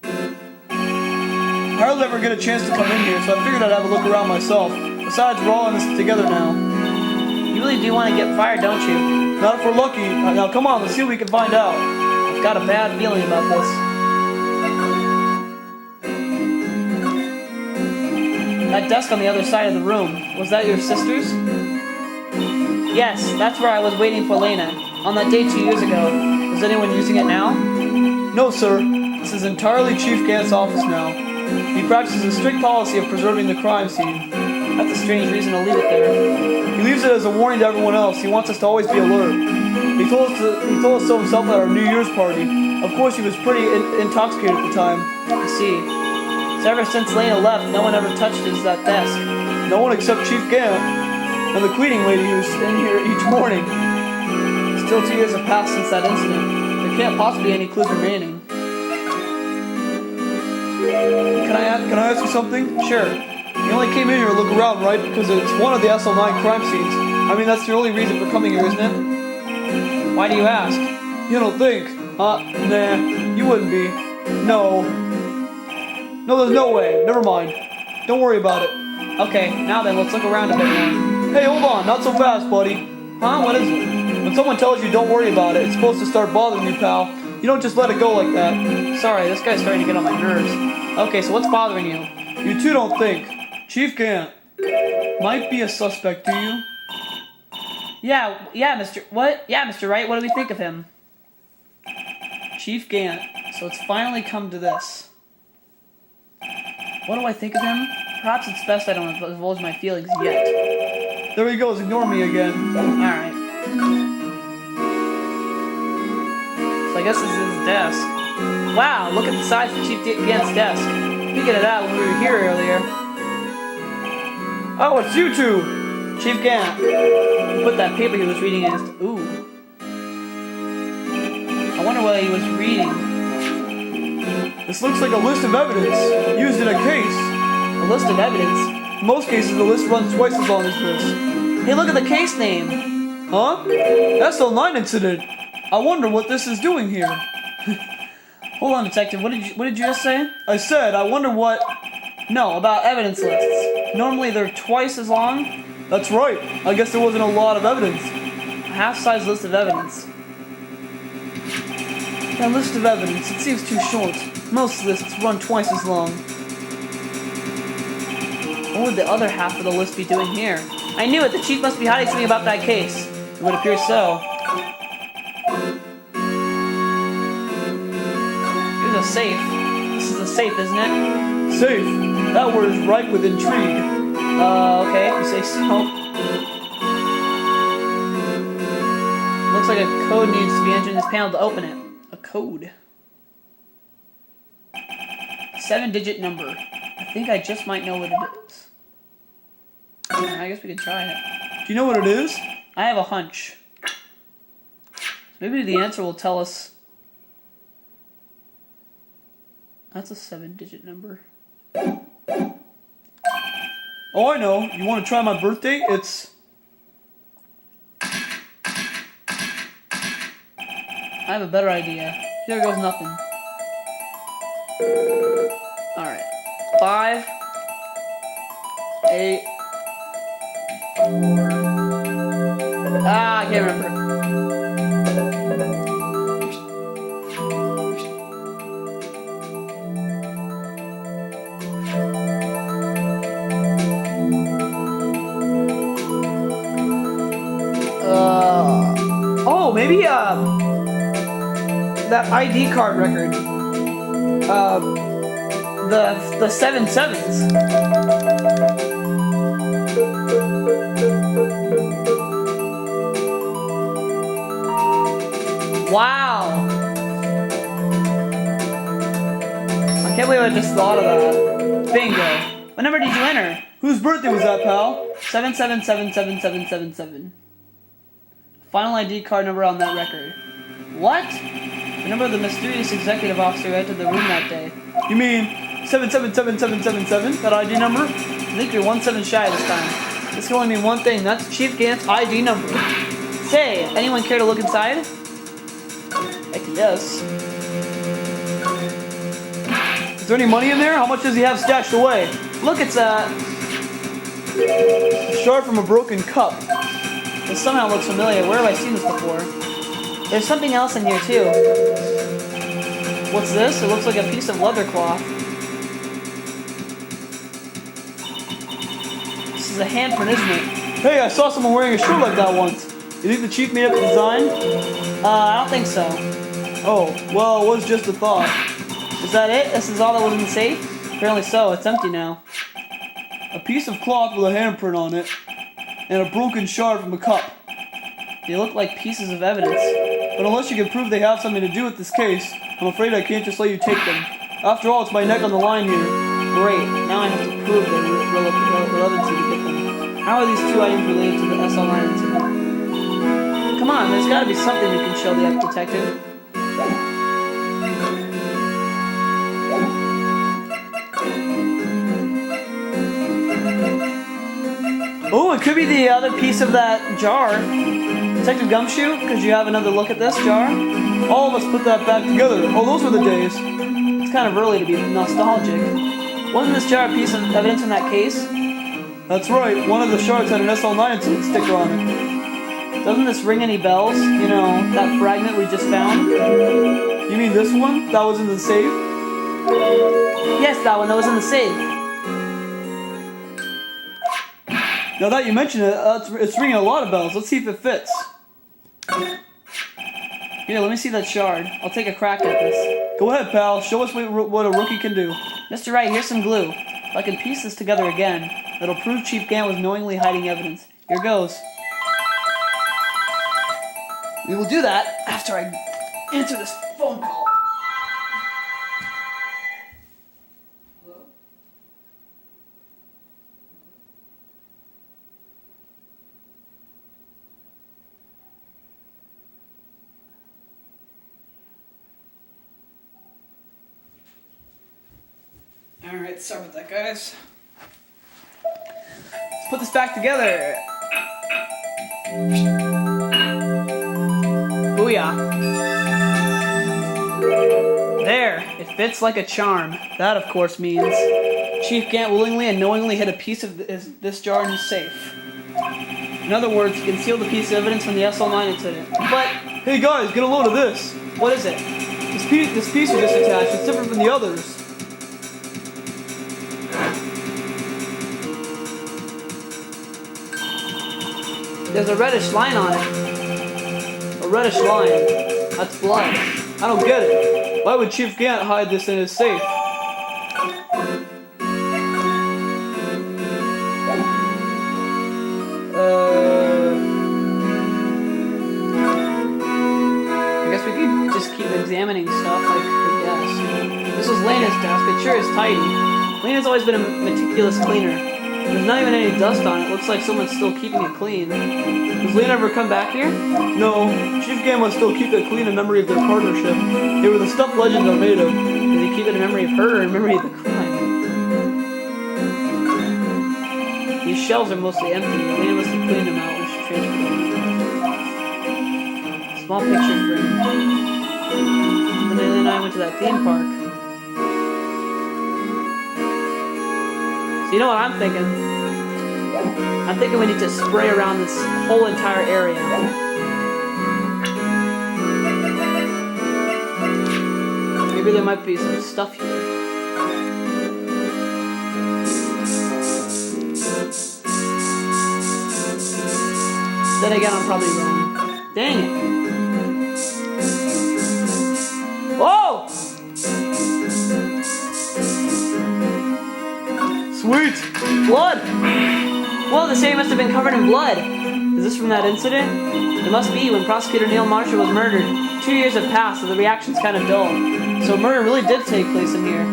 Speaker 2: I hardly ever get a chance to come in here, so I figured I'd have a look around myself. Besides, we're all in this together now.
Speaker 1: You really do want to get fired, don't you?
Speaker 2: Not if we're lucky. Now come on, let's see what we can find out.
Speaker 1: I've got a bad feeling about this. That desk on the other side of the room, was that your sister's? Yes, that's where I was waiting for Lena, on that day 2 years ago. Is anyone using it now?
Speaker 2: No, sir. This is entirely Chief Gant's office now. He practices a strict policy of preserving the crime scene.
Speaker 1: That's a strange reason to leave it there.
Speaker 2: He leaves it as a warning to everyone else. He wants us to always be alert. He told us so himself at our New Year's party. Of course, he was pretty intoxicated at the time.
Speaker 1: I see. So ever since Lena left, no one ever touched that desk.
Speaker 2: No one except Chief Gant and the cleaning lady who's in here each morning.
Speaker 1: Still 2 years have passed since that incident. There can't possibly be any clues remaining.
Speaker 2: Can I ask you something?
Speaker 1: Sure.
Speaker 2: You only came in here to look around, right? Because it's one of the SL9 crime scenes. I mean, that's the only reason for coming here, isn't it?
Speaker 1: Why do you ask?
Speaker 2: You don't think? Nah, you wouldn't be. No, there's no way. Never mind. Don't worry about it.
Speaker 1: Okay, now then, let's look around a bit more.
Speaker 2: Hey, hold on. Not so fast, buddy.
Speaker 1: Huh? What is it?
Speaker 2: When someone tells you don't worry about it, it's supposed to start bothering you, pal. You don't just let it go like that.
Speaker 1: Sorry, this guy's starting to get on my nerves. Okay, so what's bothering you?
Speaker 2: You two don't think. Chief Gant might be a suspect, do you?
Speaker 1: Yeah, Mr. What? Yeah, Mr. Wright, what do we think of him? Chief Gant. So it's finally come to this. What do I think of him? Perhaps it's best I don't divulge my feelings yet.
Speaker 2: There he goes, ignore me again.
Speaker 1: Alright. So I guess this is his desk. Wow, look at the size of Chief Gant's desk. Speaking of that, when we were here earlier.
Speaker 2: Oh, it's you two!
Speaker 1: Chief Gant. He put that paper he was reading in his... Ooh. I wonder what he was reading.
Speaker 2: This looks like a list of evidence used in a case.
Speaker 1: A list of evidence?
Speaker 2: In most cases, the list runs twice as long as this.
Speaker 1: Hey, look at the case name.
Speaker 2: Huh? SL9 incident. I wonder what this is doing here.
Speaker 1: Hold on, detective. What did you just say?
Speaker 2: I said, I wonder what...
Speaker 1: No, about evidence lists. Normally they're twice as long.
Speaker 2: That's right. I guess there wasn't a lot of evidence.
Speaker 1: A half-size list of evidence.
Speaker 2: A list of evidence. It seems too short. Most lists run twice as long.
Speaker 1: What would the other half of the list be doing here? I knew it! The chief must be hiding something about that case. It would appear so. Here's a safe. This is a safe, isn't it?
Speaker 2: Safe? That word is ripe with intrigue.
Speaker 1: Okay, if you say so. Looks like a code needs to be entered in this panel to open it. A code. 7-digit number. I think I just might know what it is. I guess we could try it.
Speaker 2: Do you know what it is?
Speaker 1: I have a hunch. So maybe the answer will tell us. That's a 7-digit number.
Speaker 2: Oh, I know. You want to try my birthday? It's...
Speaker 1: I have a better idea. Here goes nothing. Alright. 5, 8, 4. I can't remember. Oh, maybe that ID card record. The 7 sevens. Wow. I can't believe I just thought of that. Bingo. What number did you enter?
Speaker 2: Whose birthday was that, pal?
Speaker 1: 7777777. Final ID card number on that record. What? The number of the mysterious executive officer who entered the room that day.
Speaker 2: You mean 7777777, that ID number?
Speaker 1: I think you're 1-7 shy this time. This can only mean one thing. That's Chief Gant's ID number. Say, anyone care to look inside? Heck yes.
Speaker 2: Is there any money in there? How much does he have stashed away?
Speaker 1: Look, it's a
Speaker 2: shard from a broken cup.
Speaker 1: This somehow looks familiar. Where have I seen this before? There's something else in here too. What's this? It looks like a piece of leather cloth. This is a handprint, isn't it?
Speaker 2: Hey, I saw someone wearing a shirt like that once. You think the chief made up the design?
Speaker 1: I don't think so.
Speaker 2: Oh, well, it was just a thought.
Speaker 1: Is that it? This is all that was in the safe? Apparently so. It's empty now.
Speaker 2: A piece of cloth with a handprint on it, and a broken shard from a cup.
Speaker 1: They look like pieces of evidence.
Speaker 2: But unless you can prove they have something to do with this case, I'm afraid I can't just let you take them. After all, it's my neck on the line here.
Speaker 1: Great. Now I have to prove their relevancy to get them. How are these two items related to the SL9 incident? Come on, there's got to be something we can show the detective. Oh, it could be the other piece of that jar. Detective Gumshoe, could you have another look at this jar?
Speaker 2: All of us put that back together. Oh, those were the days.
Speaker 1: It's kind of early to be nostalgic. Wasn't this jar a piece of evidence in that case?
Speaker 2: That's right. One of the shards had an SL9 incident sticker on it.
Speaker 1: Doesn't this ring any bells? You know, that fragment we just found?
Speaker 2: You mean this one? That was in the safe?
Speaker 1: Yes, that one that was in the safe.
Speaker 2: Now that you mention it, it's ringing a lot of bells. Let's see if it fits.
Speaker 1: Here, let me see that shard. I'll take a crack at this.
Speaker 2: Go ahead, pal. Show us what a rookie can do.
Speaker 1: Mr. Wright, here's some glue. If I can piece this together again, it'll prove Chief Gant was knowingly hiding evidence. Here goes. We will do that after I answer this phone call. Hello? Alright, sorry about that, guys. Let's put this back together. Booyah. There, it fits like a charm. That, of course, means Chief Gant willingly and knowingly hid a piece of this jar in his safe. In other words, he concealed the piece of evidence from the SL9 incident. But,
Speaker 2: hey guys, get a load of this.
Speaker 1: what is it?
Speaker 2: This piece we just attached. It's different from the others.
Speaker 1: There's a reddish line on it. A reddish line. That's blood.
Speaker 2: I don't get it. Why would Chief Gant hide this in his safe?
Speaker 1: I guess we could just keep examining stuff like the desk. This was Lena's desk. It sure is tidy. Lena's always been a meticulous cleaner. There's not even any dust on it. Looks like someone's still keeping it clean. Does Lena ever come back here?
Speaker 2: No, Chief Gant must still keep it clean in memory of their partnership. They were the stuff legends are made of.
Speaker 1: Does he keep it in memory of her or in memory of the crime? These shelves are mostly empty. Lena must have cleaned them out when she transferred them. Small picture frame. When Lena and I went to that theme park. You know what I'm thinking? I'm thinking we need to spray around this whole entire area. Maybe there might be some stuff here. Then again, I'm probably wrong. Dang it. Whoa!
Speaker 2: Sweet!
Speaker 1: Blood! Whoa, this area must have been covered in blood. Is this from that incident? It must be. When Prosecutor Neil Marshall was murdered, 2 years have passed, so the reaction's kind of dull. So murder really did take place in here.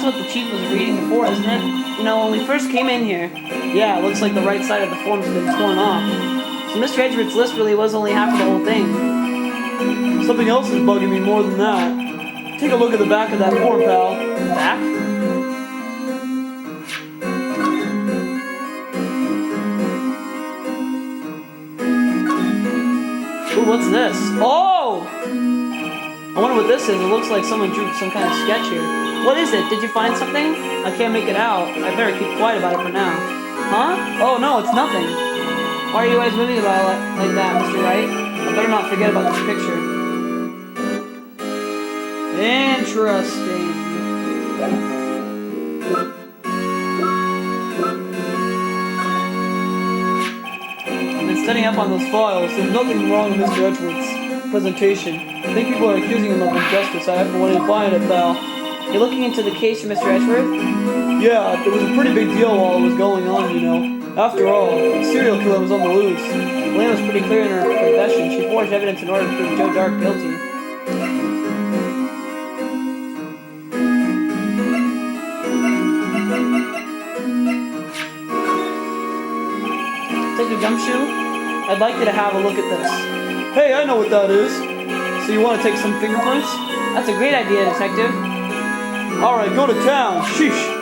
Speaker 1: what the chief was reading before, isn't it? You know, when we first came in here, yeah, it looks like the right side of the forms has been torn off. So Mr. Edgeworth's list really was only half of the whole thing.
Speaker 2: Something else is bugging me more than that. Take a look at the back of that form, pal.
Speaker 1: Back? Ooh, what's this? Oh! I wonder what this is. It looks like someone drew some kind of sketch here. What is it? Did you find something? I can't make it out. I better keep quiet about it for now. Huh? Oh, no, it's nothing. Why are you guys moving about it like that, Mr. Wright? I better not forget about this picture. Interesting. I've been studying up on those files.
Speaker 2: There's nothing wrong with Mr. Edgeworth's presentation. I think people are accusing him of injustice. I haven't wanted to find it, pal.
Speaker 1: You're looking into the case for Mr. Edgeworth?
Speaker 2: Yeah, it was a pretty big deal while it was going on, you know. After all, the serial killer was on the loose.
Speaker 1: Lane was pretty clear in her confession. She forged evidence in order to prove Joe Dark guilty. Take a gumshoe? I'd like you to have a look at this.
Speaker 2: Hey, I know what that is. So you want to take some fingerprints?
Speaker 1: That's a great idea, Detective.
Speaker 2: Alright, go to town. Sheesh.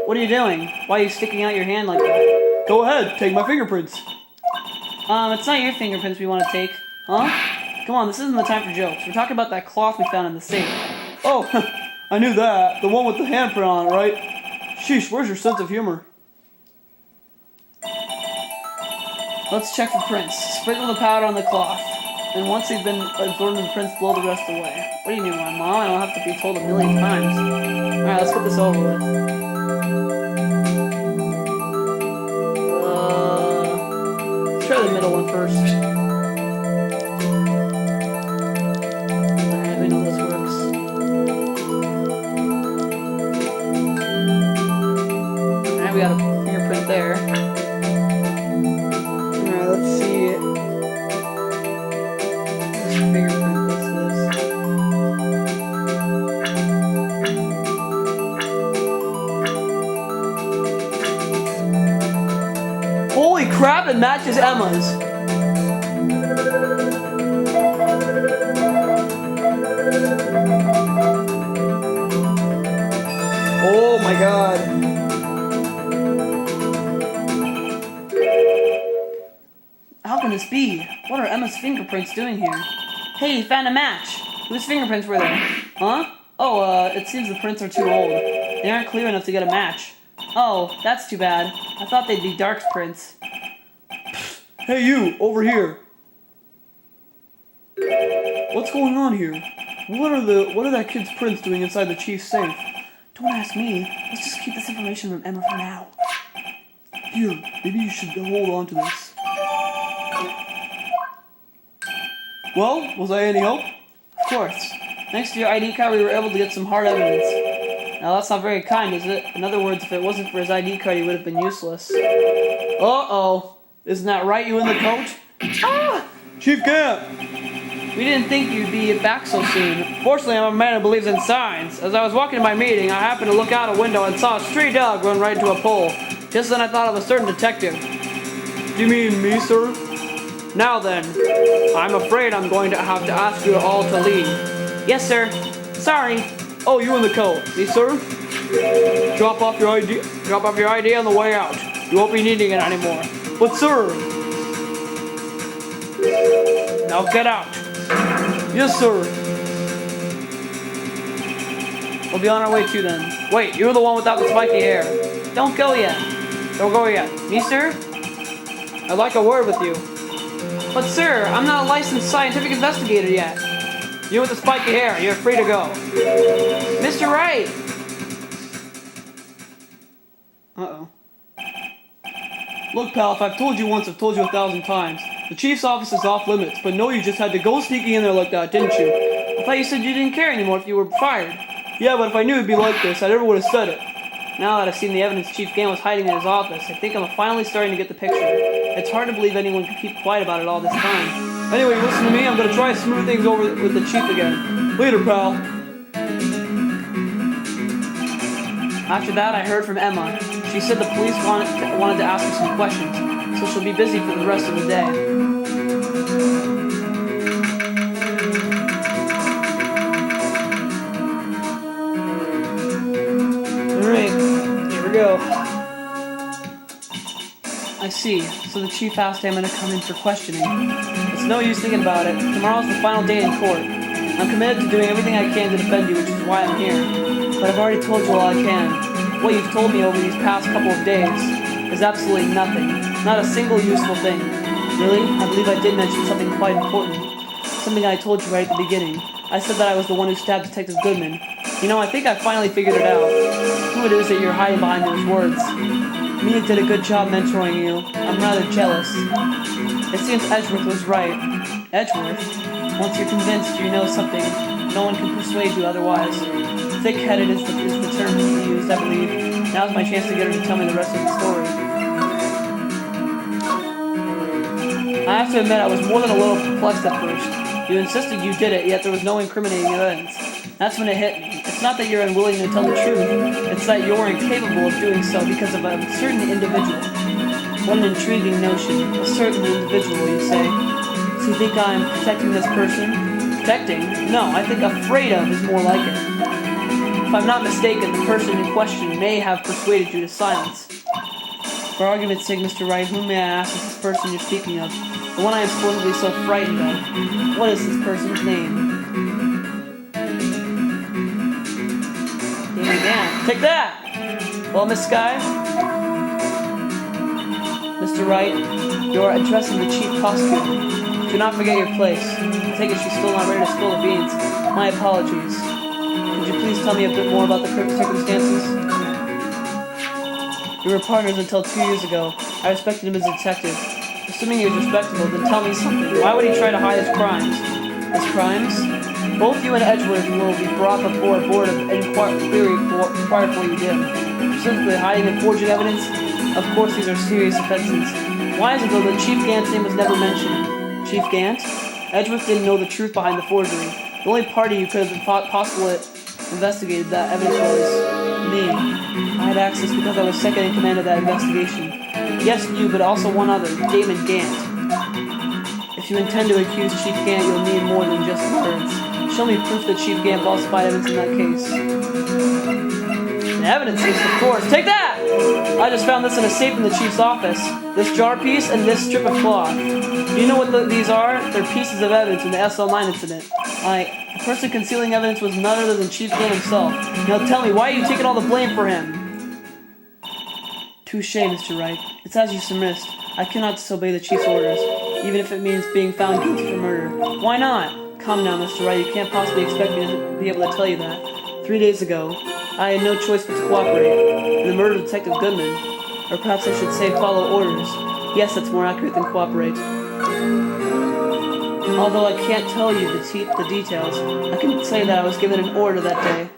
Speaker 1: What are you doing? Why are you sticking out your hand like that?
Speaker 2: Go ahead, take my fingerprints.
Speaker 1: It's not your fingerprints we want to take. Huh? Come on, this isn't the time for jokes. We're talking about that cloth we found in the safe.
Speaker 2: Oh, I knew that. The one with the handprint on it, right? Sheesh, where's your sense of humor?
Speaker 1: Let's check for prints. Sprinkle the powder on the cloth. And once they've been absorbed in the prints, blow the rest away. What do you mean, my mom? I don't have to be told a million times. Alright, let's get this over with. Let's try the middle one first. Alright, we know this works. Alright, we got a fingerprint there. Alright, let's see. Fingerprint, what's this?
Speaker 2: Holy crap, it matches Emma's. Oh my god.
Speaker 1: How can this be? What are Emma's fingerprints doing here? Hey, found a match! Whose fingerprints were there? Huh? Oh, it seems the prints are too old. They aren't clear enough to get a match. Oh, that's too bad. I thought they'd be Dark's prints.
Speaker 2: Hey you, over here. What's going on here? What are that kid's prints doing inside the chief's safe?
Speaker 1: Don't ask me. Let's just keep this information from Emma for now.
Speaker 2: Here, maybe you should hold on to this. Well, was I any help?
Speaker 1: Of course. Thanks to your ID card, we were able to get some hard evidence. Now, that's not very kind, is it? In other words, if it wasn't for his ID card, he would have been useless. Uh-oh. Isn't that right, you in the coat? Ah!
Speaker 2: Chief Camp!
Speaker 1: We didn't think you'd be back so soon. Fortunately, I'm a man who believes in signs. As I was walking to my meeting, I happened to look out a window and saw a stray dog run right into a pole. Just then I thought of a certain detective.
Speaker 2: Do you mean me, sir?
Speaker 1: Now then, I'm afraid I'm going to have to ask you all to leave. Yes, sir. Sorry.
Speaker 2: Oh, you in the coat. Me, sir? Drop off your ID.
Speaker 1: Drop off your ID on the way out. You won't be needing it anymore.
Speaker 2: But, sir.
Speaker 1: Now get out.
Speaker 2: Yes, sir.
Speaker 1: We'll be on our way too then. Wait, you're the one without the spiky hair. Don't go yet. Don't go yet. Me, sir? I'd like a word with you. But sir, I'm not a licensed scientific investigator yet. You with the spiky hair, you're free to go. Mr. Wright! Uh-oh.
Speaker 2: Look, pal, if I've told you once, I've told you 1,000 times. The chief's office is off limits, but no, you just had to go sneaking in there like that, didn't you?
Speaker 1: I thought you said you didn't care anymore if you were fired.
Speaker 2: Yeah, but if I knew it'd be like this, I never would have said it.
Speaker 1: Now that I've seen the evidence Chief Gann was hiding in his office, I think I'm finally starting to get the picture. It's hard to believe anyone could keep quiet about it all this time.
Speaker 2: Anyway, listen to me, I'm gonna try to smooth things over with the chief again. Later, pal.
Speaker 1: After that, I heard from Emma. She said the police wanted to ask her some questions, so she'll be busy for the rest of the day.
Speaker 2: Alright, here we go.
Speaker 1: I see. So the chief asked Emma to come in for questioning. It's no use thinking about it. Tomorrow's the final day in court. I'm committed to doing everything I can to defend you, which is why I'm here. But I've already told you all I can. What you've told me over these past couple of days is absolutely nothing. Not a single useful thing. Really? I believe I did mention something quite important. Something I told you right at the beginning. I said that I was the one who stabbed Detective Goodman. You know, I think I finally figured it out. Who it is that you're hiding behind those words. Mina did a good job mentoring you. I'm rather jealous. It seems Edgeworth was right. Edgeworth? Once you're convinced you know something, no one can persuade you otherwise. Thick-headed is the term he used, I believe. Now's my chance to get her to tell me the rest of the story. I have to admit I was more than a little perplexed at first. You insisted you did it, yet there was no incriminating evidence. That's when it hit me. It's not that you're unwilling to tell the truth, it's that you're incapable of doing so because of a certain individual. What an intriguing notion. A certain individual, you say. So you think I'm protecting this person? Protecting? No, I think afraid of is more like it. If I'm not mistaken, the person in question may have persuaded you to silence. For argument's sake, Mr. Wright, whom may I ask is this person you're speaking of? The one I am supposedly so frightened of. What is this person's name? Take that! Well, Miss Skye? Mr. Wright, you are addressing the chief prosecutor. Do not forget your place. I take it she's still not ready to spill the beans. My apologies. Could you please tell me a bit more about the circumstances? We were partners until 2 years ago. I respected him as a detective. Assuming he was respectable, then tell me something. Why would he try to hide his crimes? His crimes? Both you and Edgeworth will be brought before a board of inquiry required for you did. Specifically, hiding and forging evidence? Of course, these are serious offenses. Why is it though that Chief Gant's name was never mentioned? Chief Gant? Edgeworth didn't know the truth behind the forgery. The only party who could have been possibly investigated that evidence was me. I had access because I was second in command of that investigation. Yes, you, but also one other, Damon Gant. If you intend to accuse Chief Gant, you'll need more than just words. Show me proof that Chief Gant falsified evidence in that case. The evidence is, of course. Take that! I just found this in a safe in the Chief's office. This jar piece and this strip of cloth. Do you know what these are? They're pieces of evidence in the SL9 incident. The person concealing evidence was none other than Chief Gant himself. Now tell me, why are you taking all the blame for him? Touché, Mr. Wright. It's as you surmised. I cannot disobey the Chief's orders, even if it means being found guilty for murder. Why not? Come now, Mr. Wright, you can't possibly expect me to be able to tell you that. 3 days ago, I had no choice but to cooperate in the murder of Detective Goodman. Or perhaps I should say follow orders. Yes, that's more accurate than cooperate. Although I can't tell you the details, I can say that I was given an order that day.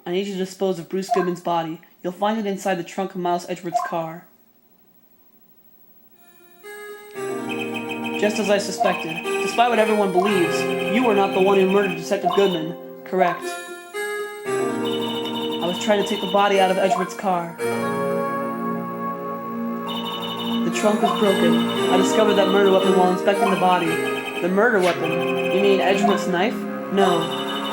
Speaker 1: I need you to dispose of Bruce Goodman's body. You'll find it inside the trunk of Miles Edgeworth's car. Just as I suspected. Despite what everyone believes, you were not the one who murdered Detective Goodman. Correct. I was trying to take the body out of Edgeworth's car. The trunk was broken. I discovered that murder weapon while inspecting the body. The murder weapon? You mean Edgeworth's knife? No.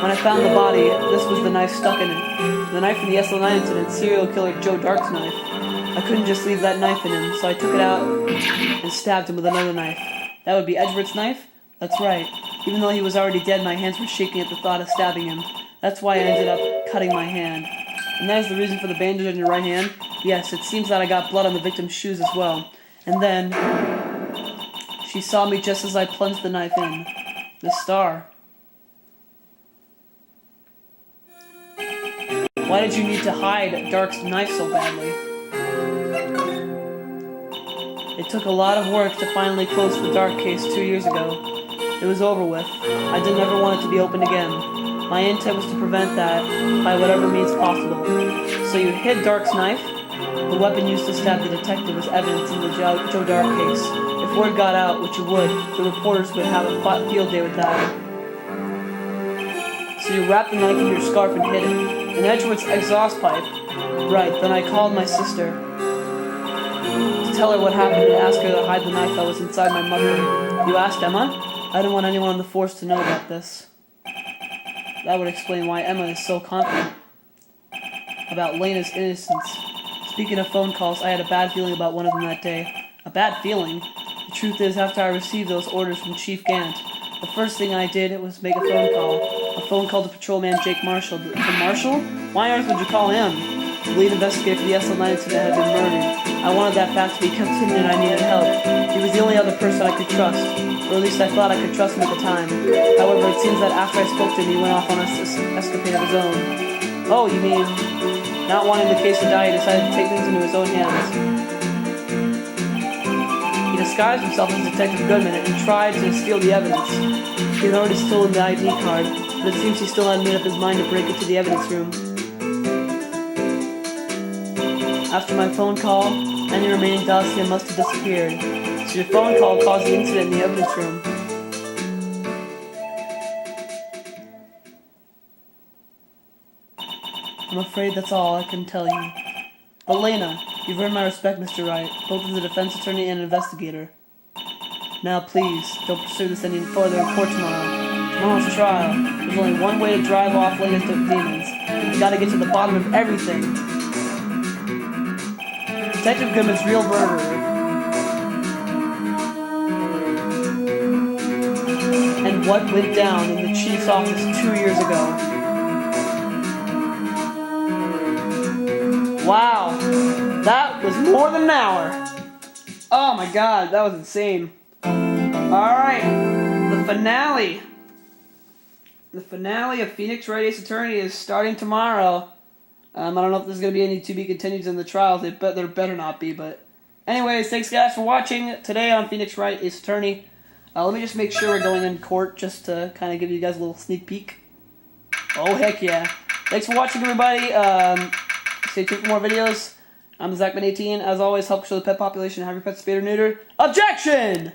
Speaker 1: When I found the body, this was the knife stuck in it. The knife from the SL9 incident, serial killer Joe Dark's knife. I couldn't just leave that knife in him, so I took it out and stabbed him with another knife. That would be Edgeworth's knife? That's right. Even though he was already dead, my hands were shaking at the thought of stabbing him. That's why I ended up cutting my hand. And that is the reason for the bandage on your right hand? Yes, it seems that I got blood on the victim's shoes as well. And then she saw me just as I plunged the knife in. The star. Why did you need to hide Dark's knife so badly? It took a lot of work to finally close the Dark case 2 years ago. It was over with. I didn't ever want it to be opened again. My intent was to prevent that by whatever means possible. So you hid Dark's knife? The weapon used to stab the detective was evidence in the Joe Dark case. If word got out, which it would, the reporters would have a field day with that. So you wrapped the knife in your scarf and hid it. In Edgeworth's exhaust pipe. Right, then I called my sister to tell her what happened and ask her to hide the knife that was inside my muffler. You asked Emma? I didn't want anyone on the force to know about this. That would explain why Emma is so confident about Lena's innocence. Speaking of phone calls, I had a bad feeling about one of them that day. A bad feeling? The truth is, after I received those orders from Chief Gant, the first thing I did was make a phone call. A phone call to Patrolman Jake Marshall. The Marshall? Why on earth would you call him? The lead investigator for the SL9 incident had been murdered. I wanted that fact to be kept hidden and I needed help. He was the only other person I could trust. Or at least I thought I could trust him at the time. However, it seems that after I spoke to him, he went off on an escapade of his own. Oh, you mean, not wanting the case to die, he decided to take things into his own hands. He disguised himself as Detective Goodman and tried to steal the evidence. He had already stolen the ID card, but it seems he still hadn't made up his mind to break into the evidence room. After my phone call, any remaining dossier must have disappeared. So your phone call caused the incident in the evidence room. I'm afraid that's all I can tell you. But Lena, you've earned my respect, Mr. Wright, both as a defense attorney and an investigator. Now please, don't pursue this any further in court tomorrow. Tomorrow's trial. There's only one way to drive off Lena's demons. You've got to get to the bottom of everything. Detective Goodman's real murderer. And what went down in the chief's office 2 years ago. Wow, that was more than an hour. Oh my god, that was insane. Alright, the finale. The finale of Phoenix Wright Ace Attorney is starting tomorrow. I don't know if there's going to be any to-be continues in the trials. There better not be, but... Anyways, thanks guys for watching today on Phoenix Wright Ace Attorney. Let me just make sure we're going in court just to kind of give you guys a little sneak peek. Oh, heck yeah. Thanks for watching, everybody. Stay tuned for more videos. I'm Zachman18. As always, help show the pet population. Have your pets spayed or neutered. Objection!